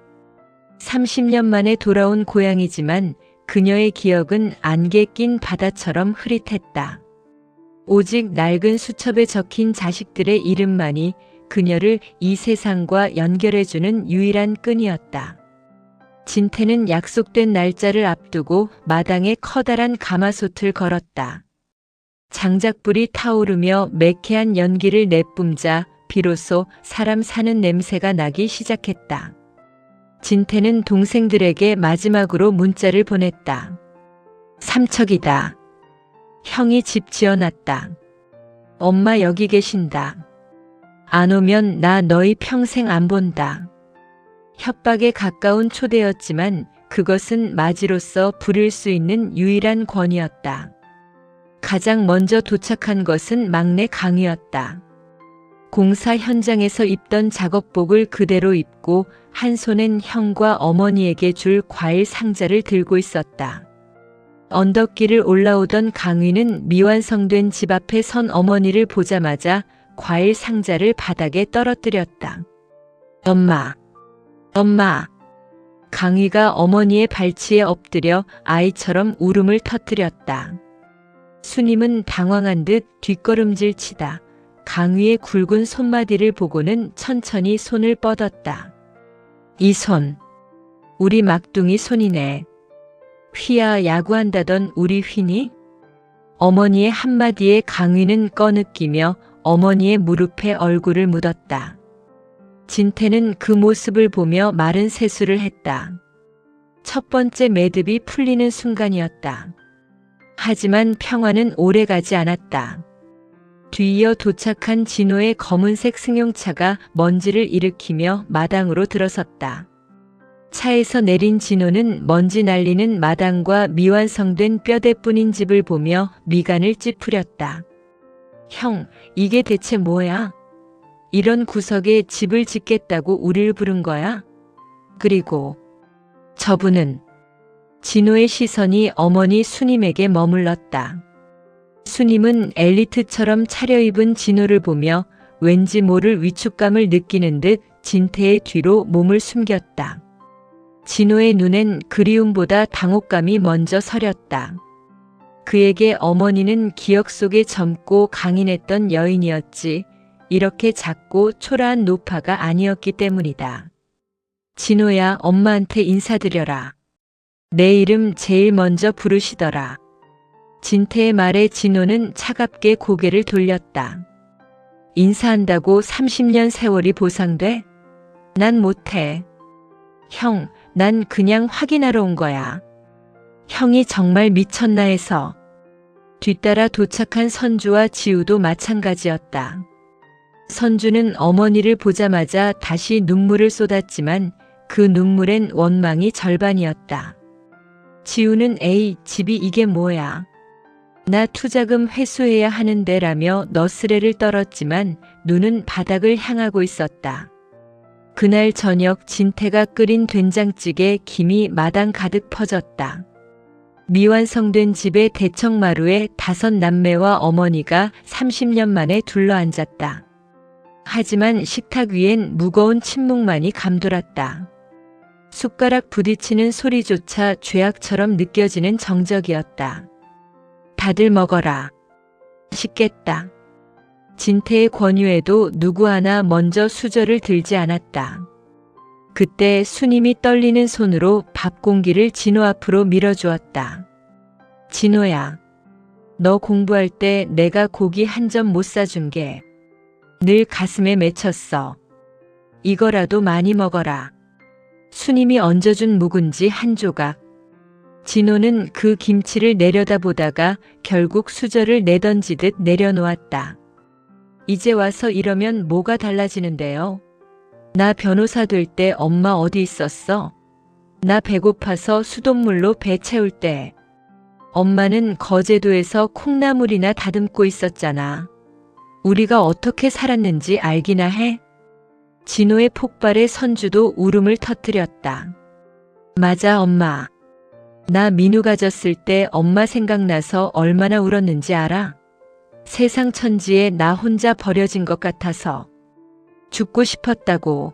30년 만에 돌아온 고향이지만 그녀의 기억은 안개 낀 바다처럼 흐릿했다. 오직 낡은 수첩에 적힌 자식들의 이름만이 그녀를 이 세상과 연결해주는 유일한 끈이었다. 진태는 약속된 날짜를 앞두고 마당에 커다란 가마솥을 걸었다. 장작불이 타오르며 매캐한 연기를 내뿜자 비로소 사람 사는 냄새가 나기 시작했다. 진태는 동생들에게 마지막으로 문자를 보냈다. 삼척이다. 형이 집 지어놨다. 엄마 여기 계신다. 안 오면 나 너희 평생 안 본다. 협박에 가까운 초대였지만 그것은 맞이로서 부릴 수 있는 유일한 권위였다. 가장 먼저 도착한 것은 막내 강이었다. 공사 현장에서 입던 작업복을 그대로 입고 한 손엔 형과 어머니에게 줄 과일 상자를 들고 있었다. 언덕길을 올라오던 강위는 미완성된 집 앞에 선 어머니를 보자마자 과일 상자를 바닥에 떨어뜨렸다. 엄마, 엄마. 강위가 어머니의 발치에 엎드려 아이처럼 울음을 터뜨렸다. 수님은 당황한 듯 뒷걸음질 치다 강위의 굵은 손마디를 보고는 천천히 손을 뻗었다. 이 손, 우리 막둥이 손이네. 휘야 야구한다던 우리 휘니? 어머니의 한마디에 강위는 꺼느끼며 어머니의 무릎에 얼굴을 묻었다. 진태는 그 모습을 보며 마른 세수를 했다. 첫 번째 매듭이 풀리는 순간이었다. 하지만 평화는 오래가지 않았다. 뒤이어 도착한 진호의 검은색 승용차가 먼지를 일으키며 마당으로 들어섰다. 차에서 내린 진호는 먼지 날리는 마당과 미완성된 뼈대뿐인 집을 보며 미간을 찌푸렸다. 형, 이게 대체 뭐야? 이런 구석에 집을 짓겠다고 우릴 부른 거야? 그리고 저분은 진호의 시선이 어머니 수님에게 머물렀다. 수님은 엘리트처럼 차려입은 진호를 보며 왠지 모를 위축감을 느끼는 듯 진태의 뒤로 몸을 숨겼다. 진호의 눈엔 그리움보다 당혹감이 먼저 서렸다. 그에게 어머니는 기억 속에 젊고 강인했던 여인이었지 이렇게 작고 초라한 노파가 아니었기 때문이다. 진호야, 엄마한테 인사드려라. 내 이름 제일 먼저 부르시더라. 진태의 말에 진호는 차갑게 고개를 돌렸다. 인사한다고 30년 세월이 보상돼? 난 못해. 형, 난 그냥 확인하러 온 거야. 형이 정말 미쳤나 해서. 뒤따라 도착한 선주와 지우도 마찬가지였다. 선주는 어머니를 보자마자 다시 눈물을 쏟았지만 그 눈물엔 원망이 절반이었다. 지우는 에이, 집이 이게 뭐야. 나 투자금 회수해야 하는데 라며 너스레를 떨었지만 눈은 바닥을 향하고 있었다. 그날 저녁 진태가 끓인 된장찌개 김이 마당 가득 퍼졌다. 미완성된 집의 대청마루에 5 남매와 어머니가 30년 만에 둘러앉았다. 하지만 식탁 위엔 무거운 침묵만이 감돌았다. 숟가락 부딪히는 소리조차 죄악처럼 느껴지는 정적이었다. 다들 먹어라. 식겠다. 진태의 권유에도 누구 하나 먼저 수저를 들지 않았다. 그때 수님이 떨리는 손으로 밥 공기를 진호 앞으로 밀어주었다. 진호야, 너 공부할 때 내가 고기 한 점 못 사준 게 늘 가슴에 맺혔어. 이거라도 많이 먹어라. 수님이 얹어준 묵은지 한 조각. 진호는 그 김치를 내려다보다가 결국 수저를 내던지듯 내려놓았다. 이제 와서 이러면 뭐가 달라지는데요? 나 변호사 될 때 엄마 어디 있었어? 나 배고파서 수돗물로 배 채울 때. 엄마는 거제도에서 콩나물이나 다듬고 있었잖아. 우리가 어떻게 살았는지 알기나 해? 진호의 폭발에 선주도 울음을 터뜨렸다. 맞아, 엄마. 나 민우 가졌을 때 엄마 생각나서 얼마나 울었는지 알아? 세상 천지에 나 혼자 버려진 것 같아서. 죽고 싶었다고.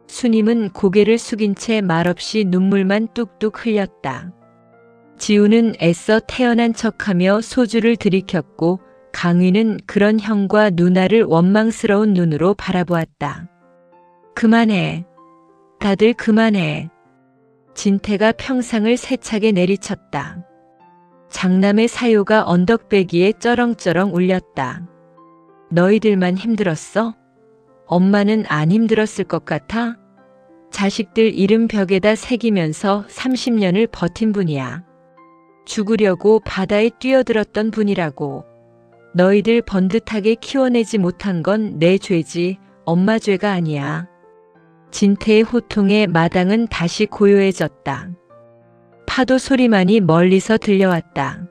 수님은 고개를 숙인 채 말없이 눈물만 뚝뚝 흘렸다. 지우는 애써 태어난 척하며 소주를 들이켰고 강위는 그런 형과 누나를 원망스러운 눈으로 바라보았다. 그만해. 다들 그만해. 진태가 평상을 세차게 내리쳤다. 장남의 사요가 언덕배기에 쩌렁쩌렁 울렸다. 너희들만 힘들었어? 엄마는 안 힘들었을 것 같아? 자식들 이름 벽에다 새기면서 30년을 버틴 분이야. 죽으려고 바다에 뛰어들었던 분이라고. 너희들 번듯하게 키워내지 못한 건 내 죄지 엄마 죄가 아니야. 진태의 호통에 마당은 다시 고요해졌다. 파도 소리만이 멀리서 들려왔다.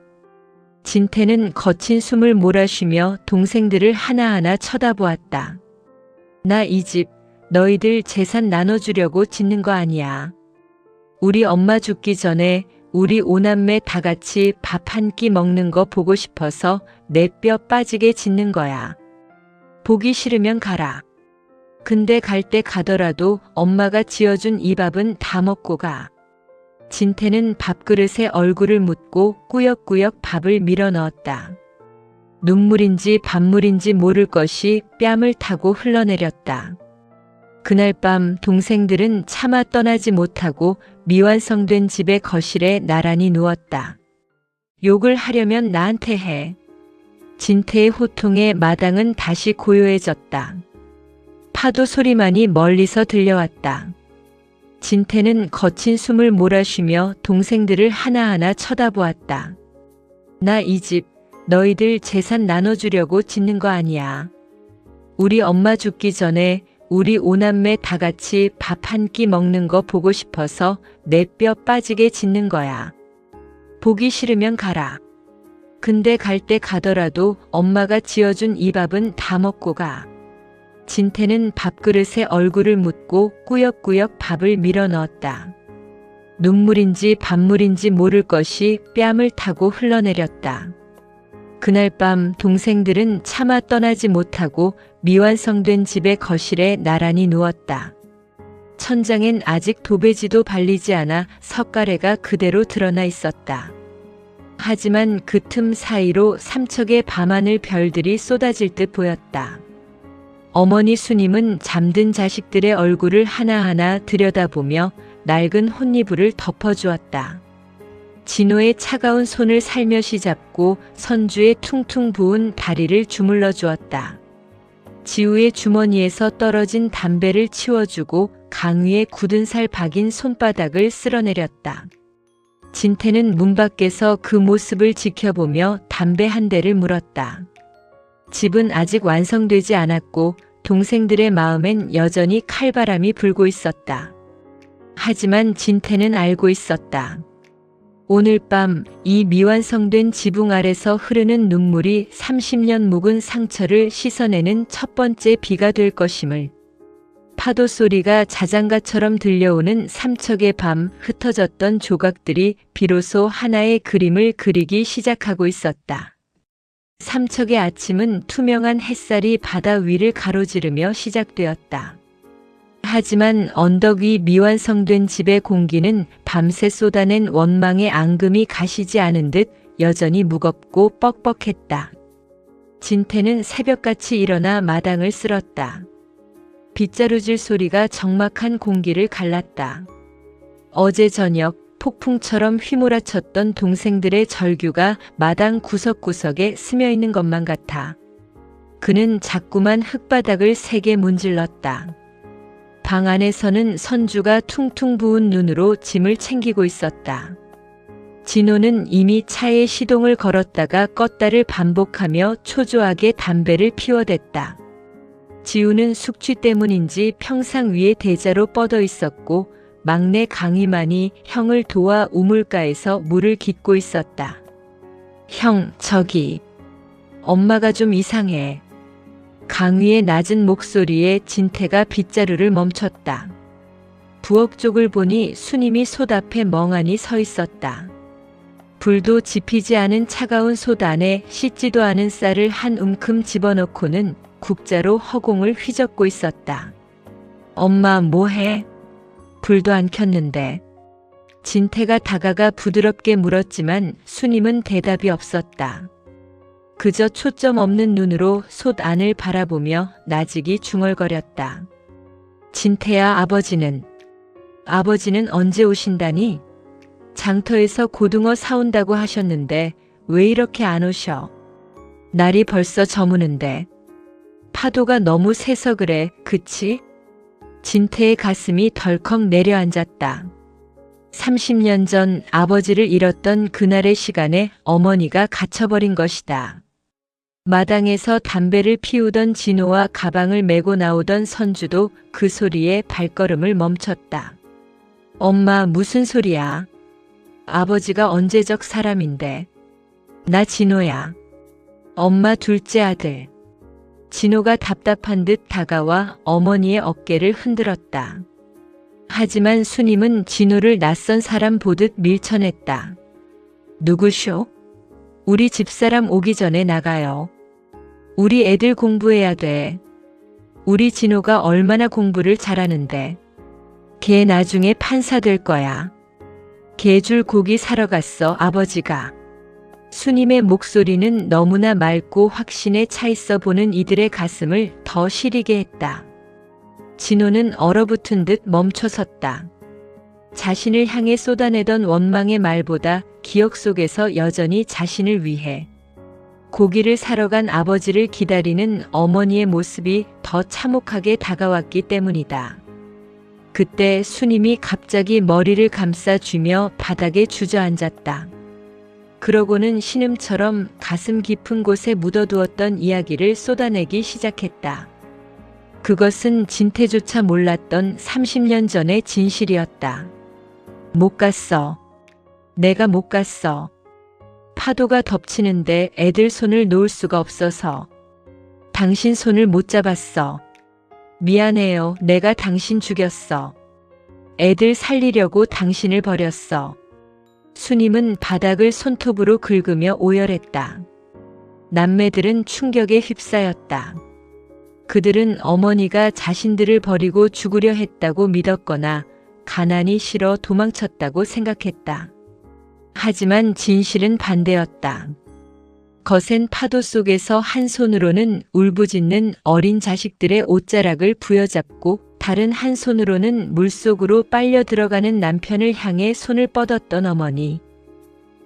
진태는 거친 숨을 몰아쉬며 동생들을 하나하나 쳐다보았다. 나 이 집 너희들 재산 나눠주려고 짓는 거 아니야. 우리 엄마 죽기 전에 우리 오남매 다 같이 밥 한 끼 먹는 거 보고 싶어서 내 뼈 빠지게 짓는 거야. 보기 싫으면 가라. 근데 갈 때 가더라도 엄마가 지어준 이 밥은 다 먹고 가. 진태는 밥그릇에 얼굴을 묻고 꾸역꾸역 밥을 밀어 넣었다. 눈물인지 밥물인지 모를 것이 뺨을 타고 흘러내렸다. 그날 밤 동생들은 차마 떠나지 못하고 미완성된 집의 거실에 나란히 누웠다. 욕을 하려면 나한테 해. 진태의 호통에 마당은 다시 고요해졌다. 파도 소리만이 멀리서 들려왔다. 진태는 거친 숨을 몰아쉬며 동생들을 하나하나 쳐다보았다. 나 이 집 너희들 재산 나눠주려고 짓는 거 아니야. 우리 엄마 죽기 전에 우리 오남매 다 같이 밥 한 끼 먹는 거 보고 싶어서 내 뼈 빠지게 짓는 거야. 보기 싫으면 가라. 근데 갈 때 가더라도 엄마가 지어준 이 밥은 다 먹고 가. 진태는 밥그릇에 얼굴을 묻고 꾸역꾸역 밥을 밀어 넣었다. 눈물인지 밥물인지 모를 것이 뺨을 타고 흘러내렸다. 그날 밤 동생들은 차마 떠나지 못하고 미완성된 집의 거실에 나란히 누웠다. 천장엔 아직 도배지도 발리지 않아 석가래가 그대로 드러나 있었다. 하지만 그 틈 사이로 삼척의 밤하늘 별들이 쏟아질 듯 보였다. 어머니 수님은 잠든 자식들의 얼굴을 하나하나 들여다보며 낡은 혼이불을 덮어주었다. 진호의 차가운 손을 살며시 잡고 선주의 퉁퉁 부은 다리를 주물러 주었다. 지우의 주머니에서 떨어진 담배를 치워주고 강위에 굳은 살 박인 손바닥을 쓸어내렸다. 진태는 문 밖에서 그 모습을 지켜보며 담배 한 대를 물었다. 집은 아직 완성되지 않았고 동생들의 마음엔 여전히 칼바람이 불고 있었다. 하지만 진태는 알고 있었다. 오늘 밤 이 미완성된 지붕 아래서 흐르는 눈물이 30년 묵은 상처를 씻어내는 첫 번째 비가 될 것임을. 파도 소리가 자장가처럼 들려오는 삼척의 밤 흩어졌던 조각들이 비로소 하나의 그림을 그리기 시작하고 있었다. 삼척의 아침은 투명한 햇살이 바다 위를 가로지르며 시작되었다. 하지만 언덕 위 미완성된 집의 공기는 밤새 쏟아낸 원망의 앙금이 가시지 않은 듯 여전히 무겁고 뻑뻑했다. 진태는 새벽같이 일어나 마당을 쓸었다. 빗자루질 소리가 적막한 공기를 갈랐다. 어제 저녁 폭풍처럼 휘몰아쳤던 동생들의 절규가 마당 구석구석에 스며있는 것만 같아. 그는 자꾸만 흙바닥을 세게 문질렀다. 방 안에서는 선주가 퉁퉁 부은 눈으로 짐을 챙기고 있었다. 진호는 이미 차에 시동을 걸었다가 껐다를 반복하며 초조하게 담배를 피워댔다. 지우는 숙취 때문인지 평상 위에 대자로 뻗어 있었고 막내 강희만이 형을 도와 우물가에서 물을 깃고 있었다. 형, 저기. 엄마가 좀 이상해. 강희의 낮은 목소리에 진태가 빗자루를 멈췄다. 부엌 쪽을 보니 수님이 솥 앞에 멍하니 서 있었다. 불도 지피지 않은 차가운 솥 안에 씻지도 않은 쌀을 한 움큼 집어넣고는 국자로 허공을 휘젓고 있었다. 엄마 뭐해? 불도 안 켰는데. 진태가 다가가 부드럽게 물었지만 수님은 대답이 없었다. 그저 초점 없는 눈으로 솥 안을 바라보며 나직이 중얼거렸다. 진태야, 아버지는 언제 오신다니? 장터에서 고등어 사온다고 하셨는데 왜 이렇게 안 오셔? 날이 벌써 저무는데. 파도가 너무 세서 그래, 그치? 진태의 가슴이 덜컥 내려앉았다. 30년 전 아버지를 잃었던 그날의 시간에 어머니가 갇혀버린 것이다. 마당에서 담배를 피우던 진호와 가방을 메고 나오던 선주도 그 소리에 발걸음을 멈췄다. 엄마, 무슨 소리야? 아버지가 언제적 사람인데. 나 진호야. 엄마 둘째 아들. 진호가 답답한 듯 다가와 어머니의 어깨를 흔들었다. 하지만 수님은 진호를 낯선 사람 보듯 밀쳐냈다. 누구쇼? 우리 집사람 오기 전에 나가요. 우리 애들 공부해야 돼. 우리 진호가 얼마나 공부를 잘하는데. 걔 나중에 판사 될 거야. 개줄 고기 사러 갔어, 아버지가. 수님의 목소리는 너무나 맑고 확신에 차 있어 보는 이들의 가슴을 더 시리게 했다. 진호는 얼어붙은 듯 멈춰섰다. 자신을 향해 쏟아내던 원망의 말보다 기억 속에서 여전히 자신을 위해 고기를 사러 간 아버지를 기다리는 어머니의 모습이 더 참혹하게 다가왔기 때문이다. 그때 수님이 갑자기 머리를 감싸쥐며 바닥에 주저앉았다. 그러고는 신음처럼 가슴 깊은 곳에 묻어두었던 이야기를 쏟아내기 시작했다. 그것은 진태조차 몰랐던 30년 전의 진실이었다. 못 갔어. 내가 못 갔어. 파도가 덮치는데 애들 손을 놓을 수가 없어서. 당신 손을 못 잡았어. 미안해요. 내가 당신 죽였어. 애들 살리려고 당신을 버렸어. 수님은 바닥을 손톱으로 긁으며 오열했다. 남매들은 충격에 휩싸였다. 그들은 어머니가 자신들을 버리고 죽으려 했다고 믿었거나 가난이 싫어 도망쳤다고 생각했다. 하지만 진실은 반대였다. 거센 파도 속에서 한 손으로는 울부짖는 어린 자식들의 옷자락을 부여잡고 다른 한 손으로는 물속으로 빨려 들어가는 남편을 향해 손을 뻗었던 어머니.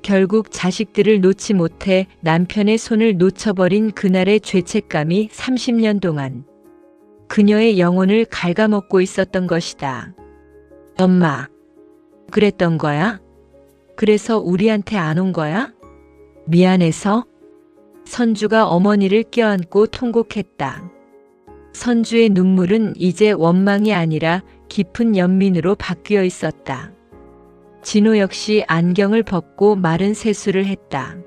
결국 자식들을 놓지 못해 남편의 손을 놓쳐버린 그날의 죄책감이 30년 동안 그녀의 영혼을 갉아먹고 있었던 것이다. 엄마, 그랬던 거야? 그래서 우리한테 안 온 거야? 미안해서? 선주가 어머니를 껴안고 통곡했다. 선주의 눈물은 이제 원망이 아니라 깊은 연민으로 바뀌어 있었다. 진호 역시 안경을 벗고 마른 세수를 했다.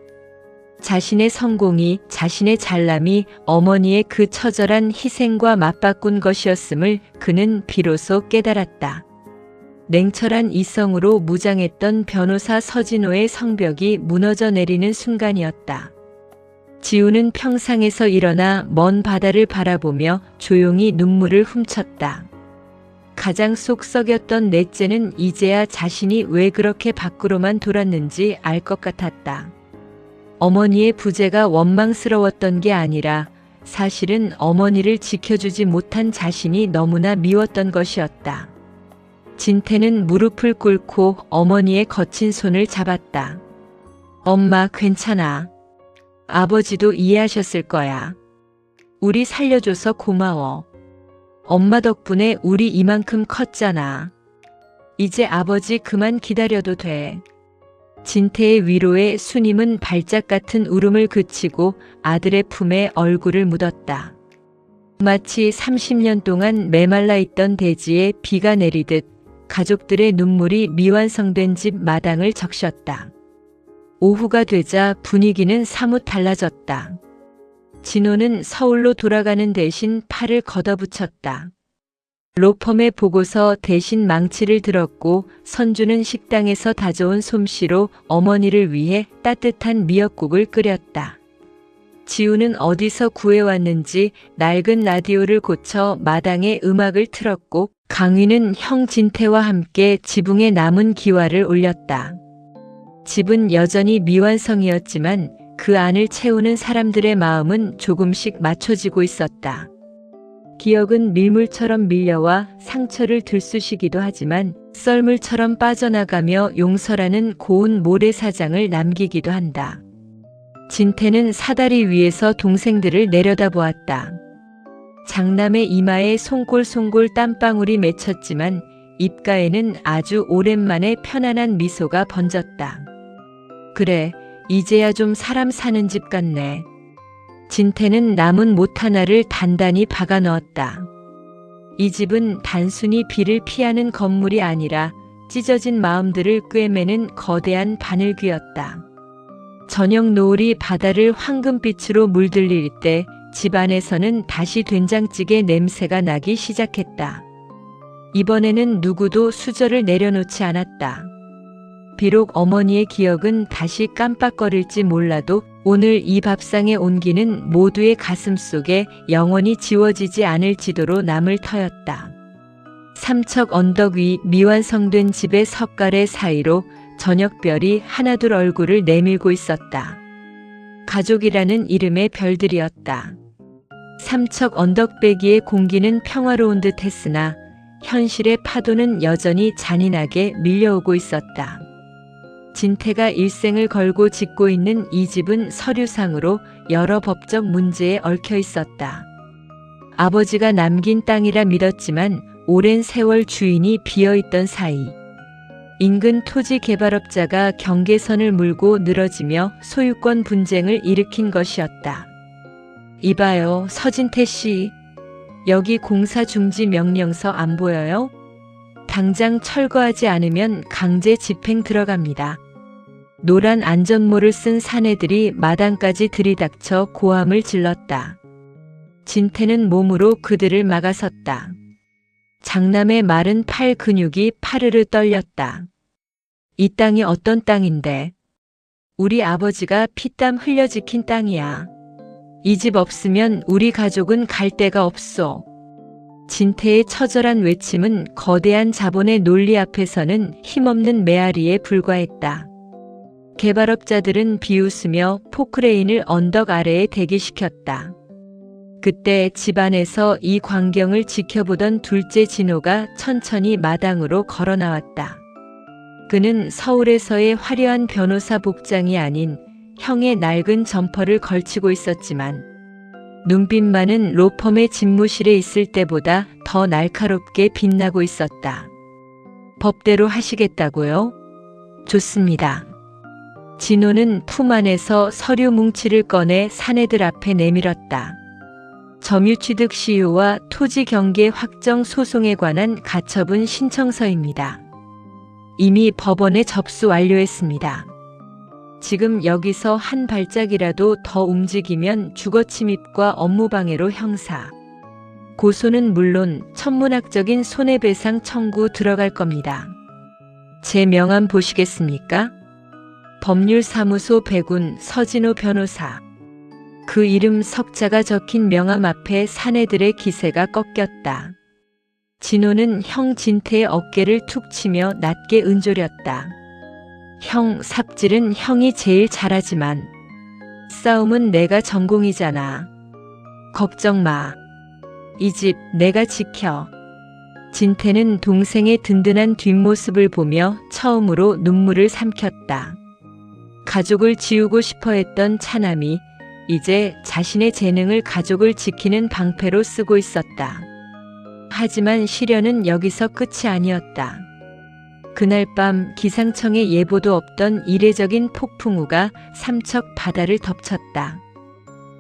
자신의 성공이, 자신의 잘남이 어머니의 그 처절한 희생과 맞바꾼 것이었음을 그는 비로소 깨달았다. 냉철한 이성으로 무장했던 변호사 서진호의 성벽이 무너져 내리는 순간이었다. 지우는 평상에서 일어나 먼 바다를 바라보며 조용히 눈물을 훔쳤다. 가장 속 썩였던 넷째는 이제야 자신이 왜 그렇게 밖으로만 돌았는지 알 것 같았다. 어머니의 부재가 원망스러웠던 게 아니라 사실은 어머니를 지켜주지 못한 자신이 너무나 미웠던 것이었다. 진태는 무릎을 꿇고 어머니의 거친 손을 잡았다. 엄마, 괜찮아. 아버지도 이해하셨을 거야. 우리 살려줘서 고마워. 엄마 덕분에 우리 이만큼 컸잖아. 이제 아버지 그만 기다려도 돼. 진태의 위로에 수님은 발작 같은 울음을 그치고 아들의 품에 얼굴을 묻었다. 마치 30년 동안 메말라 있던 대지에 비가 내리듯 가족들의 눈물이 미완성된 집 마당을 적셨다. 오후가 되자 분위기는 사뭇 달라졌다. 진호는 서울로 돌아가는 대신 팔을 걷어붙였다. 로펌의 보고서 대신 망치를 들었고 선주는 식당에서 다져온 솜씨로 어머니를 위해 따뜻한 미역국을 끓였다. 지우는 어디서 구해왔는지 낡은 라디오를 고쳐 마당에 음악을 틀었고 강휘는 형 진태와 함께 지붕에 남은 기와를 올렸다. 집은 여전히 미완성이었지만 그 안을 채우는 사람들의 마음은 조금씩 맞춰지고 있었다. 기억은 밀물처럼 밀려와 상처를 들쑤시기도 하지만 썰물처럼 빠져나가며 용서라는 고운 모래사장을 남기기도 한다. 진태는 사다리 위에서 동생들을 내려다보았다. 장남의 이마에 송골송골 땀방울이 맺혔지만 입가에는 아주 오랜만에 편안한 미소가 번졌다. 그래, 이제야 좀 사람 사는 집 같네. 진태는 남은 못 하나를 단단히 박아 넣었다. 이 집은 단순히 비를 피하는 건물이 아니라 찢어진 마음들을 꿰매는 거대한 바늘귀였다. 저녁 노을이 바다를 황금빛으로 물들일 때 집안에서는 다시 된장찌개 냄새가 나기 시작했다. 이번에는 누구도 수저를 내려놓지 않았다. 비록 어머니의 기억은 다시 깜빡거릴지 몰라도 오늘 이 밥상의 온기는 모두의 가슴 속에 영원히 지워지지 않을 지도로 남을 터였다. 삼척 언덕 위 미완성된 집의 석가래 사이로 저녁별이 하나둘 얼굴을 내밀고 있었다. 가족이라는 이름의 별들이었다. 삼척 언덕배기의 공기는 평화로운 듯 했으나 현실의 파도는 여전히 잔인하게 밀려오고 있었다. 진태가 일생을 걸고 짓고 있는 이 집은 서류상으로 여러 법적 문제에 얽혀 있었다. 아버지가 남긴 땅이라 믿었지만 오랜 세월 주인이 비어있던 사이 인근 토지 개발업자가 경계선을 물고 늘어지며 소유권 분쟁을 일으킨 것이었다. 이봐요, 서진태 씨. 여기 공사 중지 명령서 안 보여요? 당장 철거하지 않으면 강제 집행 들어갑니다. 노란 안전모를 쓴 사내들이 마당까지 들이닥쳐 고함을 질렀다. 진태는 몸으로 그들을 막아섰다. 장남의 마른 팔 근육이 파르르 떨렸다. 이 땅이 어떤 땅인데? 우리 아버지가 피땀 흘려 지킨 땅이야. 이 집 없으면 우리 가족은 갈 데가 없소. 진태의 처절한 외침은 거대한 자본의 논리 앞에서는 힘없는 메아리에 불과했다. 개발업자들은 비웃으며 포크레인을 언덕 아래에 대기시켰다. 그때 집안에서 이 광경을 지켜보던 둘째 진호가 천천히 마당으로 걸어 나왔다. 그는 서울에서의 화려한 변호사 복장이 아닌 형의 낡은 점퍼를 걸치고 있었지만 눈빛만은 로펌의 집무실에 있을 때보다 더 날카롭게 빛나고 있었다. 법대로 하시겠다고요? 좋습니다. 진호는 품 안에서 서류 뭉치를 꺼내 사내들 앞에 내밀었다. 점유취득 시효와 토지 경계 확정 소송에 관한 가처분 신청서입니다. 이미 법원에 접수 완료했습니다. 지금 여기서 한 발짝이라도 더 움직이면 주거침입과 업무방해로 형사. 고소는 물론 천문학적인 손해배상 청구 들어갈 겁니다. 제 명함 보시겠습니까? 법률사무소 백운 서진호 변호사. 그 이름 석자가 적힌 명함 앞에 사내들의 기세가 꺾였다. 진호는 형 진태의 어깨를 툭 치며 낮게 은조렸다. 형, 삽질은 형이 제일 잘하지만 싸움은 내가 전공이잖아. 걱정 마. 이 집 내가 지켜. 진태는 동생의 든든한 뒷모습을 보며 처음으로 눈물을 삼켰다. 가족을 지우고 싶어 했던 차남이 이제 자신의 재능을 가족을 지키는 방패로 쓰고 있었다. 하지만 시련은 여기서 끝이 아니었다. 그날 밤 기상청의 예보도 없던 이례적인 폭풍우가 삼척 바다를 덮쳤다.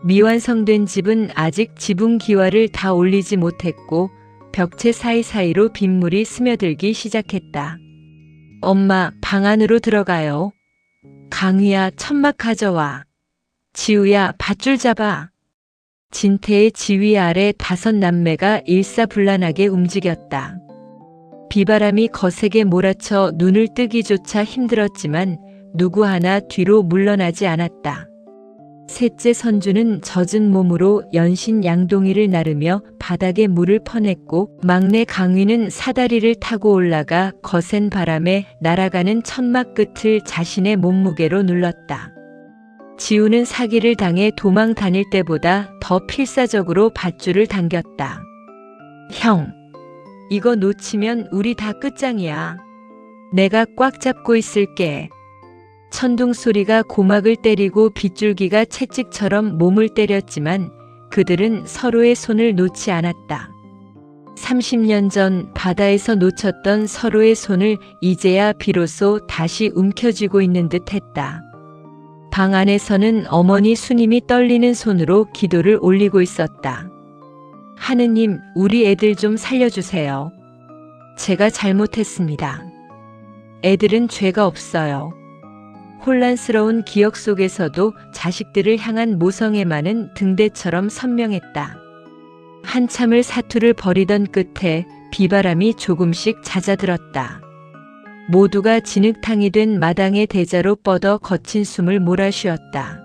미완성된 집은 아직 지붕 기와를 다 올리지 못했고 벽체 사이사이로 빗물이 스며들기 시작했다. 엄마, 방 안으로 들어가요. 강희야, 천막 가져와. 지우야, 밧줄 잡아. 진태의 지휘 아래 5 남매가 일사불란하게 움직였다. 비바람이 거세게 몰아쳐 눈을 뜨기조차 힘들었지만 누구 하나 뒤로 물러나지 않았다. 셋째 선주는 젖은 몸으로 연신 양동이를 나르며 바닥에 물을 퍼냈고 막내 강휘는 사다리를 타고 올라가 거센 바람에 날아가는 천막 끝을 자신의 몸무게로 눌렀다. 지우는 사기를 당해 도망 다닐 때보다 더 필사적으로 밧줄을 당겼다. 형, 이거 놓치면 우리 다 끝장이야. 내가 꽉 잡고 있을게. 천둥 소리가 고막을 때리고 빗줄기가 채찍처럼 몸을 때렸지만 그들은 서로의 손을 놓지 않았다. 30년 전 바다에서 놓쳤던 서로의 손을 이제야 비로소 다시 움켜쥐고 있는 듯 했다. 방 안에서는 어머니 수님이 떨리는 손으로 기도를 올리고 있었다. 하느님, 우리 애들 좀 살려주세요. 제가 잘못했습니다. 애들은 죄가 없어요. 혼란스러운 기억 속에서도 자식들을 향한 모성애만은 등대처럼 선명했다. 한참을 사투를 벌이던 끝에 비바람이 조금씩 잦아들었다. 모두가 진흙탕이 된 마당의 대자로 뻗어 거친 숨을 몰아쉬었다.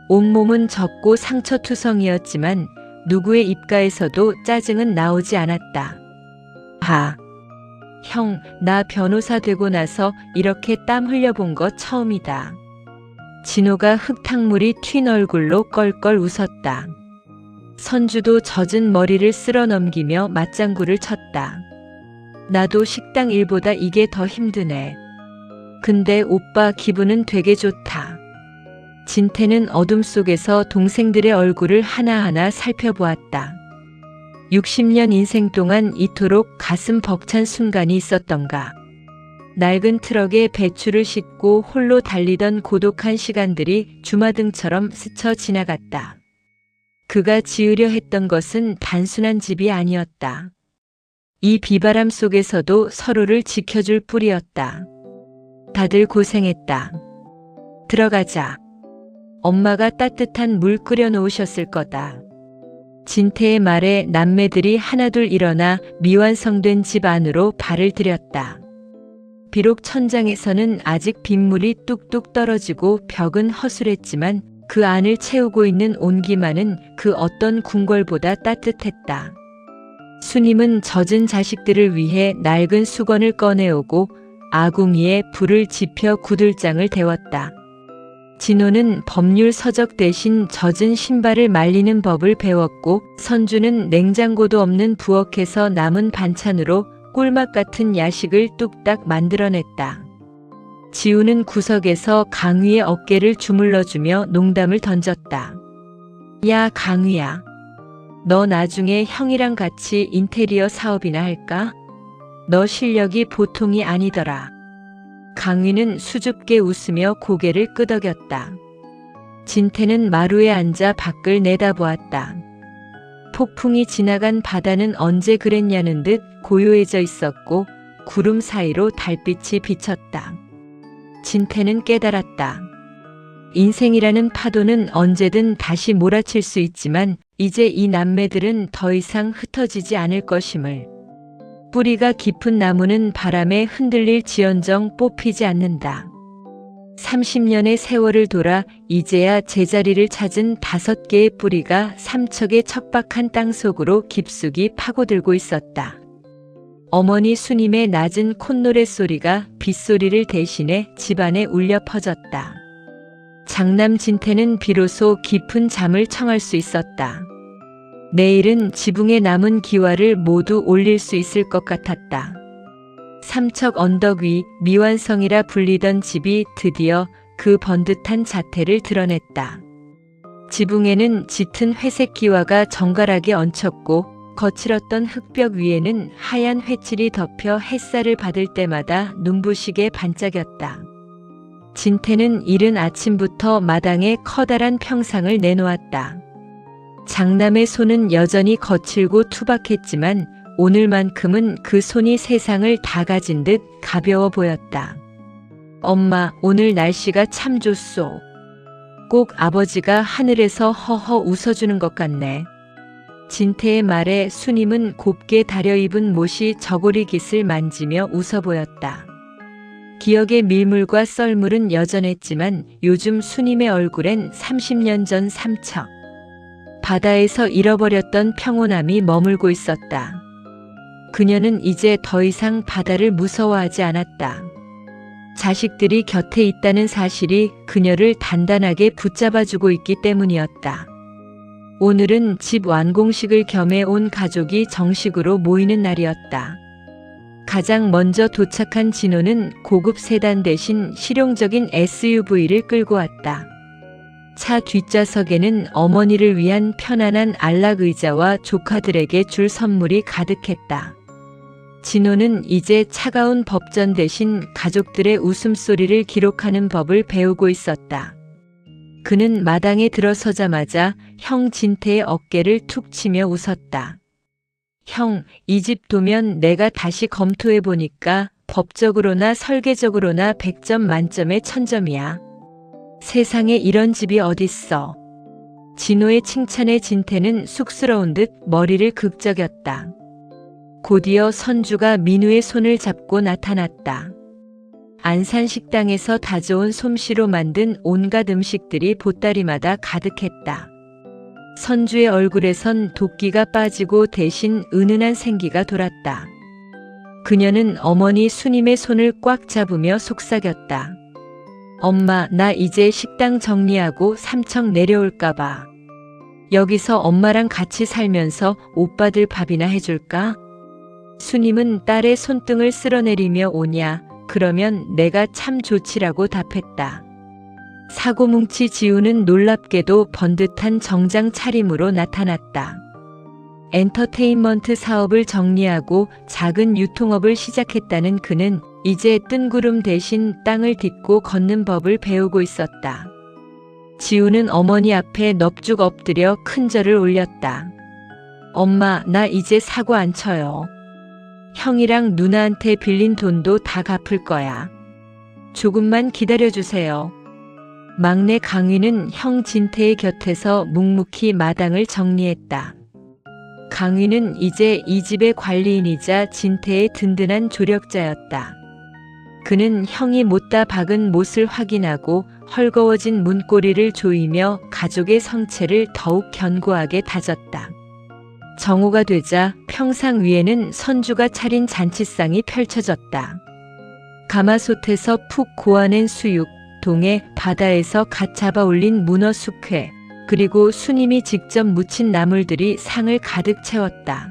온몸은 젖고 상처투성이었지만 누구의 입가에서도 짜증은 나오지 않았다. 형, 나 변호사 되고 나서 이렇게 땀 흘려본 거 처음이다. 진호가 흙탕물이 튄 얼굴로 껄껄 웃었다. 선주도 젖은 머리를 쓸어 넘기며 맞장구를 쳤다. 나도 식당 일보다 이게 더 힘드네. 근데 오빠 기분은 되게 좋다. 진태는 어둠 속에서 동생들의 얼굴을 하나하나 살펴보았다. 60년 인생 동안 이토록 가슴 벅찬 순간이 있었던가. 낡은 트럭에 배추를 싣고 홀로 달리던 고독한 시간들이 주마등처럼 스쳐 지나갔다. 그가 지으려 했던 것은 단순한 집이 아니었다. 이 비바람 속에서도 서로를 지켜줄 뿐이었다. 다들 고생했다. 들어가자. 엄마가 따뜻한 물 끓여 놓으셨을 거다. 진태의 말에 남매들이 하나둘 일어나 미완성된 집 안으로 발을 들였다. 비록 천장에서는 아직 빗물이 뚝뚝 떨어지고 벽은 허술했지만 그 안을 채우고 있는 온기만은 그 어떤 궁궐보다 따뜻했다. 수님은 젖은 자식들을 위해 낡은 수건을 꺼내오고 아궁이에 불을 지펴 구들장을 데웠다. 진호는 법률 서적 대신 젖은 신발을 말리는 법을 배웠고 선주는 냉장고도 없는 부엌에서 남은 반찬으로 꿀맛 같은 야식을 뚝딱 만들어냈다. 지우는 구석에서 강위의 어깨를 주물러주며 농담을 던졌다. 야, 강위야. 너 나중에 형이랑 같이 인테리어 사업이나 할까? 너 실력이 보통이 아니더라. 강위는 수줍게 웃으며 고개를 끄덕였다. 진태는 마루에 앉아 밖을 내다보았다. 폭풍이 지나간 바다는 언제 그랬냐는 듯 고요해져 있었고 구름 사이로 달빛이 비쳤다. 진태는 깨달았다. 인생이라는 파도는 언제든 다시 몰아칠 수 있지만 이제 이 남매들은 더 이상 흩어지지 않을 것임을. 뿌리가 깊은 나무는 바람에 흔들릴 지언정 뽑히지 않는다. 30년의 세월을 돌아 이제야 제자리를 찾은 5개의 뿌리가 삼척의 척박한 땅속으로 깊숙이 파고들고 있었다. 어머니 수님의 낮은 콧노래 소리가 빗소리를 대신해 집안에 울려 퍼졌다. 장남 진태는 비로소 깊은 잠을 청할 수 있었다. 내일은 지붕에 남은 기와를 모두 올릴 수 있을 것 같았다. 삼척 언덕 위 미완성이라 불리던 집이 드디어 그 번듯한 자태를 드러냈다. 지붕에는 짙은 회색 기와가 정갈하게 얹혔고 거칠었던 흙벽 위에는 하얀 회칠이 덮여 햇살을 받을 때마다 눈부시게 반짝였다. 진태는 이른 아침부터 마당에 커다란 평상을 내놓았다. 장남의 손은 여전히 거칠고 투박했지만 오늘만큼은 그 손이 세상을 다 가진 듯 가벼워 보였다. 엄마, 오늘 날씨가 참 좋소. 꼭 아버지가 하늘에서 허허 웃어주는 것 같네. 진태의 말에 수님은 곱게 다려입은 못이 저고리 깃을 만지며 웃어 보였다. 기억의 밀물과 썰물은 여전했지만 요즘 수님의 얼굴엔 30년 전 삼척. 바다에서 잃어버렸던 평온함이 머물고 있었다. 그녀는 이제 더 이상 바다를 무서워하지 않았다. 자식들이 곁에 있다는 사실이 그녀를 단단하게 붙잡아주고 있기 때문이었다. 오늘은 집 완공식을 겸해 온 가족이 정식으로 모이는 날이었다. 가장 먼저 도착한 진호는 고급 세단 대신 실용적인 SUV를 끌고 왔다. 차 뒷좌석에는 어머니를 위한 편안한 안락 의자와 조카들에게 줄 선물이 가득했다. 진호는 이제 차가운 법전 대신 가족들의 웃음소리를 기록하는 법을 배우고 있었다. 그는 마당에 들어서자마자 형 진태의 어깨를 툭 치며 웃었다. 형, 이 집 도면 내가 다시 검토해보니까 법적으로나 설계적으로나 100점 만점에 1000점이야. 세상에 이런 집이 어딨어. 진호의 칭찬에 진태는 쑥스러운 듯 머리를 극적였다. 곧이어 선주가 민우의 손을 잡고 나타났다. 안산 식당에서 다져온 솜씨로 만든 온갖 음식들이 보따리마다 가득했다. 선주의 얼굴에선 도끼가 빠지고 대신 은은한 생기가 돌았다. 그녀는 어머니 수님의 손을 꽉 잡으며 속삭였다. 엄마, 나 이제 식당 정리하고 삼청 내려올까봐. 여기서 엄마랑 같이 살면서 오빠들 밥이나 해줄까? 수님은 딸의 손등을 쓸어내리며 오냐, 그러면 내가 참 좋지라고 답했다. 사고뭉치 지우는 놀랍게도 번듯한 정장 차림으로 나타났다. 엔터테인먼트 사업을 정리하고 작은 유통업을 시작했다는 그는 이제 뜬구름 대신 땅을 딛고 걷는 법을 배우고 있었다. 지우는 어머니 앞에 넙죽 엎드려 큰 절을 올렸다. 엄마, 나 이제 사고 안 쳐요. 형이랑 누나한테 빌린 돈도 다 갚을 거야. 조금만 기다려주세요. 막내 강휘는 형 진태의 곁에서 묵묵히 마당을 정리했다. 강휘는 이제 이 집의 관리인이자 진태의 든든한 조력자였다. 그는 형이 못다 박은 못을 확인하고 헐거워진 문고리를 조이며 가족의 성체를 더욱 견고하게 다졌다. 정오가 되자 평상 위에는 선주가 차린 잔치상이 펼쳐졌다. 가마솥에서 푹 고아낸 수육, 동해 바다에서 갓 잡아 올린 문어 숙회, 그리고 수님이 직접 무친 나물들이 상을 가득 채웠다.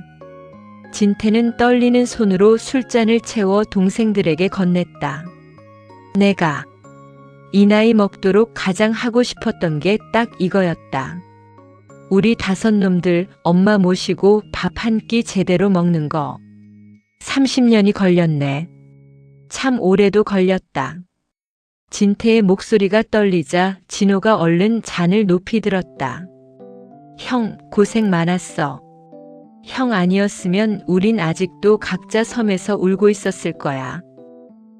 진태는 떨리는 손으로 술잔을 채워 동생들에게 건넸다. 내가 이 나이 먹도록 가장 하고 싶었던 게 딱 이거였다. 우리 5놈들 엄마 모시고 밥 한 끼 제대로 먹는 거. 30년이 걸렸네. 참 오래도 걸렸다. 진태의 목소리가 떨리자 진호가 얼른 잔을 높이 들었다. 형, 고생 많았어. 형 아니었으면 우린 아직도 각자 섬에서 울고 있었을 거야.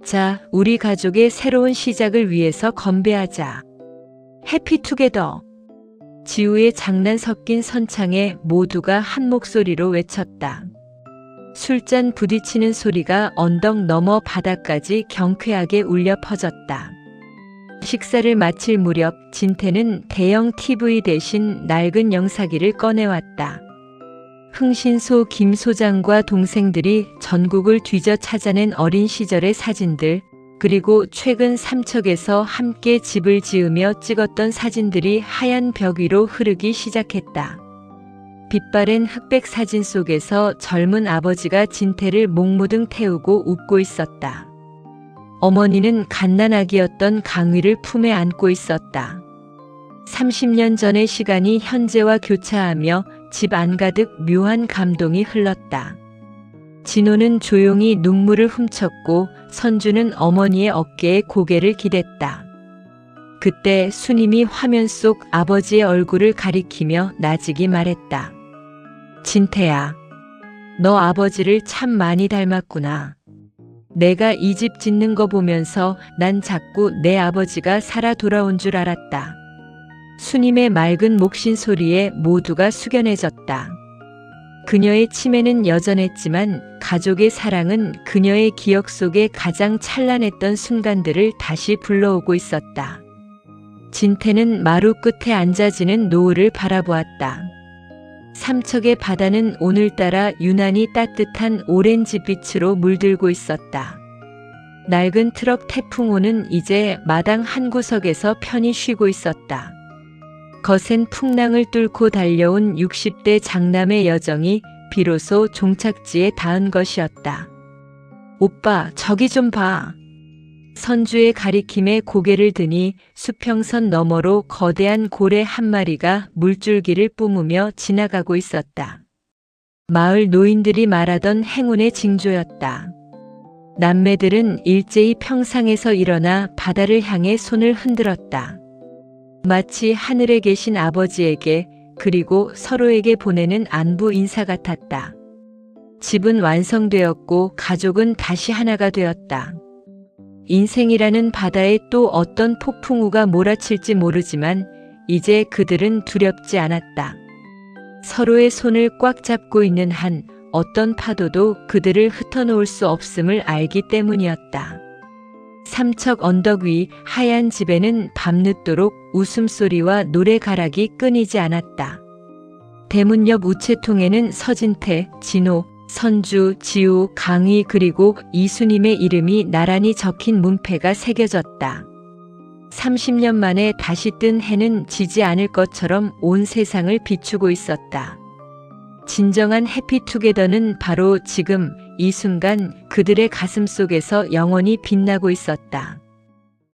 자, 우리 가족의 새로운 시작을 위해서 건배하자. 해피투게더. 지우의 장난 섞인 선창에 모두가 한 목소리로 외쳤다. 술잔 부딪히는 소리가 언덕 너머 바다까지 경쾌하게 울려 퍼졌다. 식사를 마칠 무렵 진태는 대형 TV 대신 낡은 영사기를 꺼내왔다. 흥신소 김 소장과 동생들이 전국을 뒤져 찾아낸 어린 시절의 사진들, 그리고 최근 삼척에서 함께 집을 지으며 찍었던 사진들이 하얀 벽 위로 흐르기 시작했다. 빛바랜 흑백 사진 속에서 젊은 아버지가 진태를 목무등 태우고 웃고 있었다. 어머니는 갓난아기였던 강휘를 품에 안고 있었다. 30년 전의 시간이 현재와 교차하며 집 안가득 묘한 감동이 흘렀다. 진호는 조용히 눈물을 훔쳤고 선주는 어머니의 어깨에 고개를 기댔다. 그때 수님이 화면 속 아버지의 얼굴을 가리키며 나직이 말했다. 진태야, 너 아버지를 참 많이 닮았구나. 내가 이 집 짓는 거 보면서 난 자꾸 내 아버지가 살아 돌아온 줄 알았다. 수님의 맑은 목신 소리에 모두가 숙연해졌다. 그녀의 치매는 여전했지만 가족의 사랑은 그녀의 기억 속에 가장 찬란했던 순간들을 다시 불러오고 있었다. 진태는 마루 끝에 앉아지는 노을을 바라보았다. 삼척의 바다는 오늘따라 유난히 따뜻한 오렌지빛으로 물들고 있었다. 낡은 트럭 태풍호는 이제 마당 한 구석에서 편히 쉬고 있었다. 거센 풍랑을 뚫고 달려온 60대 장남의 여정이 비로소 종착지에 닿은 것이었다. 오빠, 저기 좀 봐. 선주의 가리킴에 고개를 드니 수평선 너머로 거대한 고래 한 마리가 물줄기를 뿜으며 지나가고 있었다. 마을 노인들이 말하던 행운의 징조였다. 남매들은 일제히 평상에서 일어나 바다를 향해 손을 흔들었다. 마치 하늘에 계신 아버지에게 그리고 서로에게 보내는 안부 인사 같았다. 집은 완성되었고 가족은 다시 하나가 되었다. 인생이라는 바다에 또 어떤 폭풍우가 몰아칠지 모르지만 이제 그들은 두렵지 않았다. 서로의 손을 꽉 잡고 있는 한 어떤 파도도 그들을 흩어놓을 수 없음을 알기 때문이었다. 삼척 언덕 위 하얀 집에는 밤늦도록 웃음소리와 노래가락이 끊이지 않았다. 대문 옆 우체통에는 서진태, 진호, 선주, 지우, 강희 그리고 이수님의 이름이 나란히 적힌 문패가 새겨졌다. 30년 만에 다시 뜬 해는 지지 않을 것처럼 온 세상을 비추고 있었다. 진정한 해피투게더는 바로 지금 이 순간 그들의 가슴 속에서 영원히 빛나고 있었다.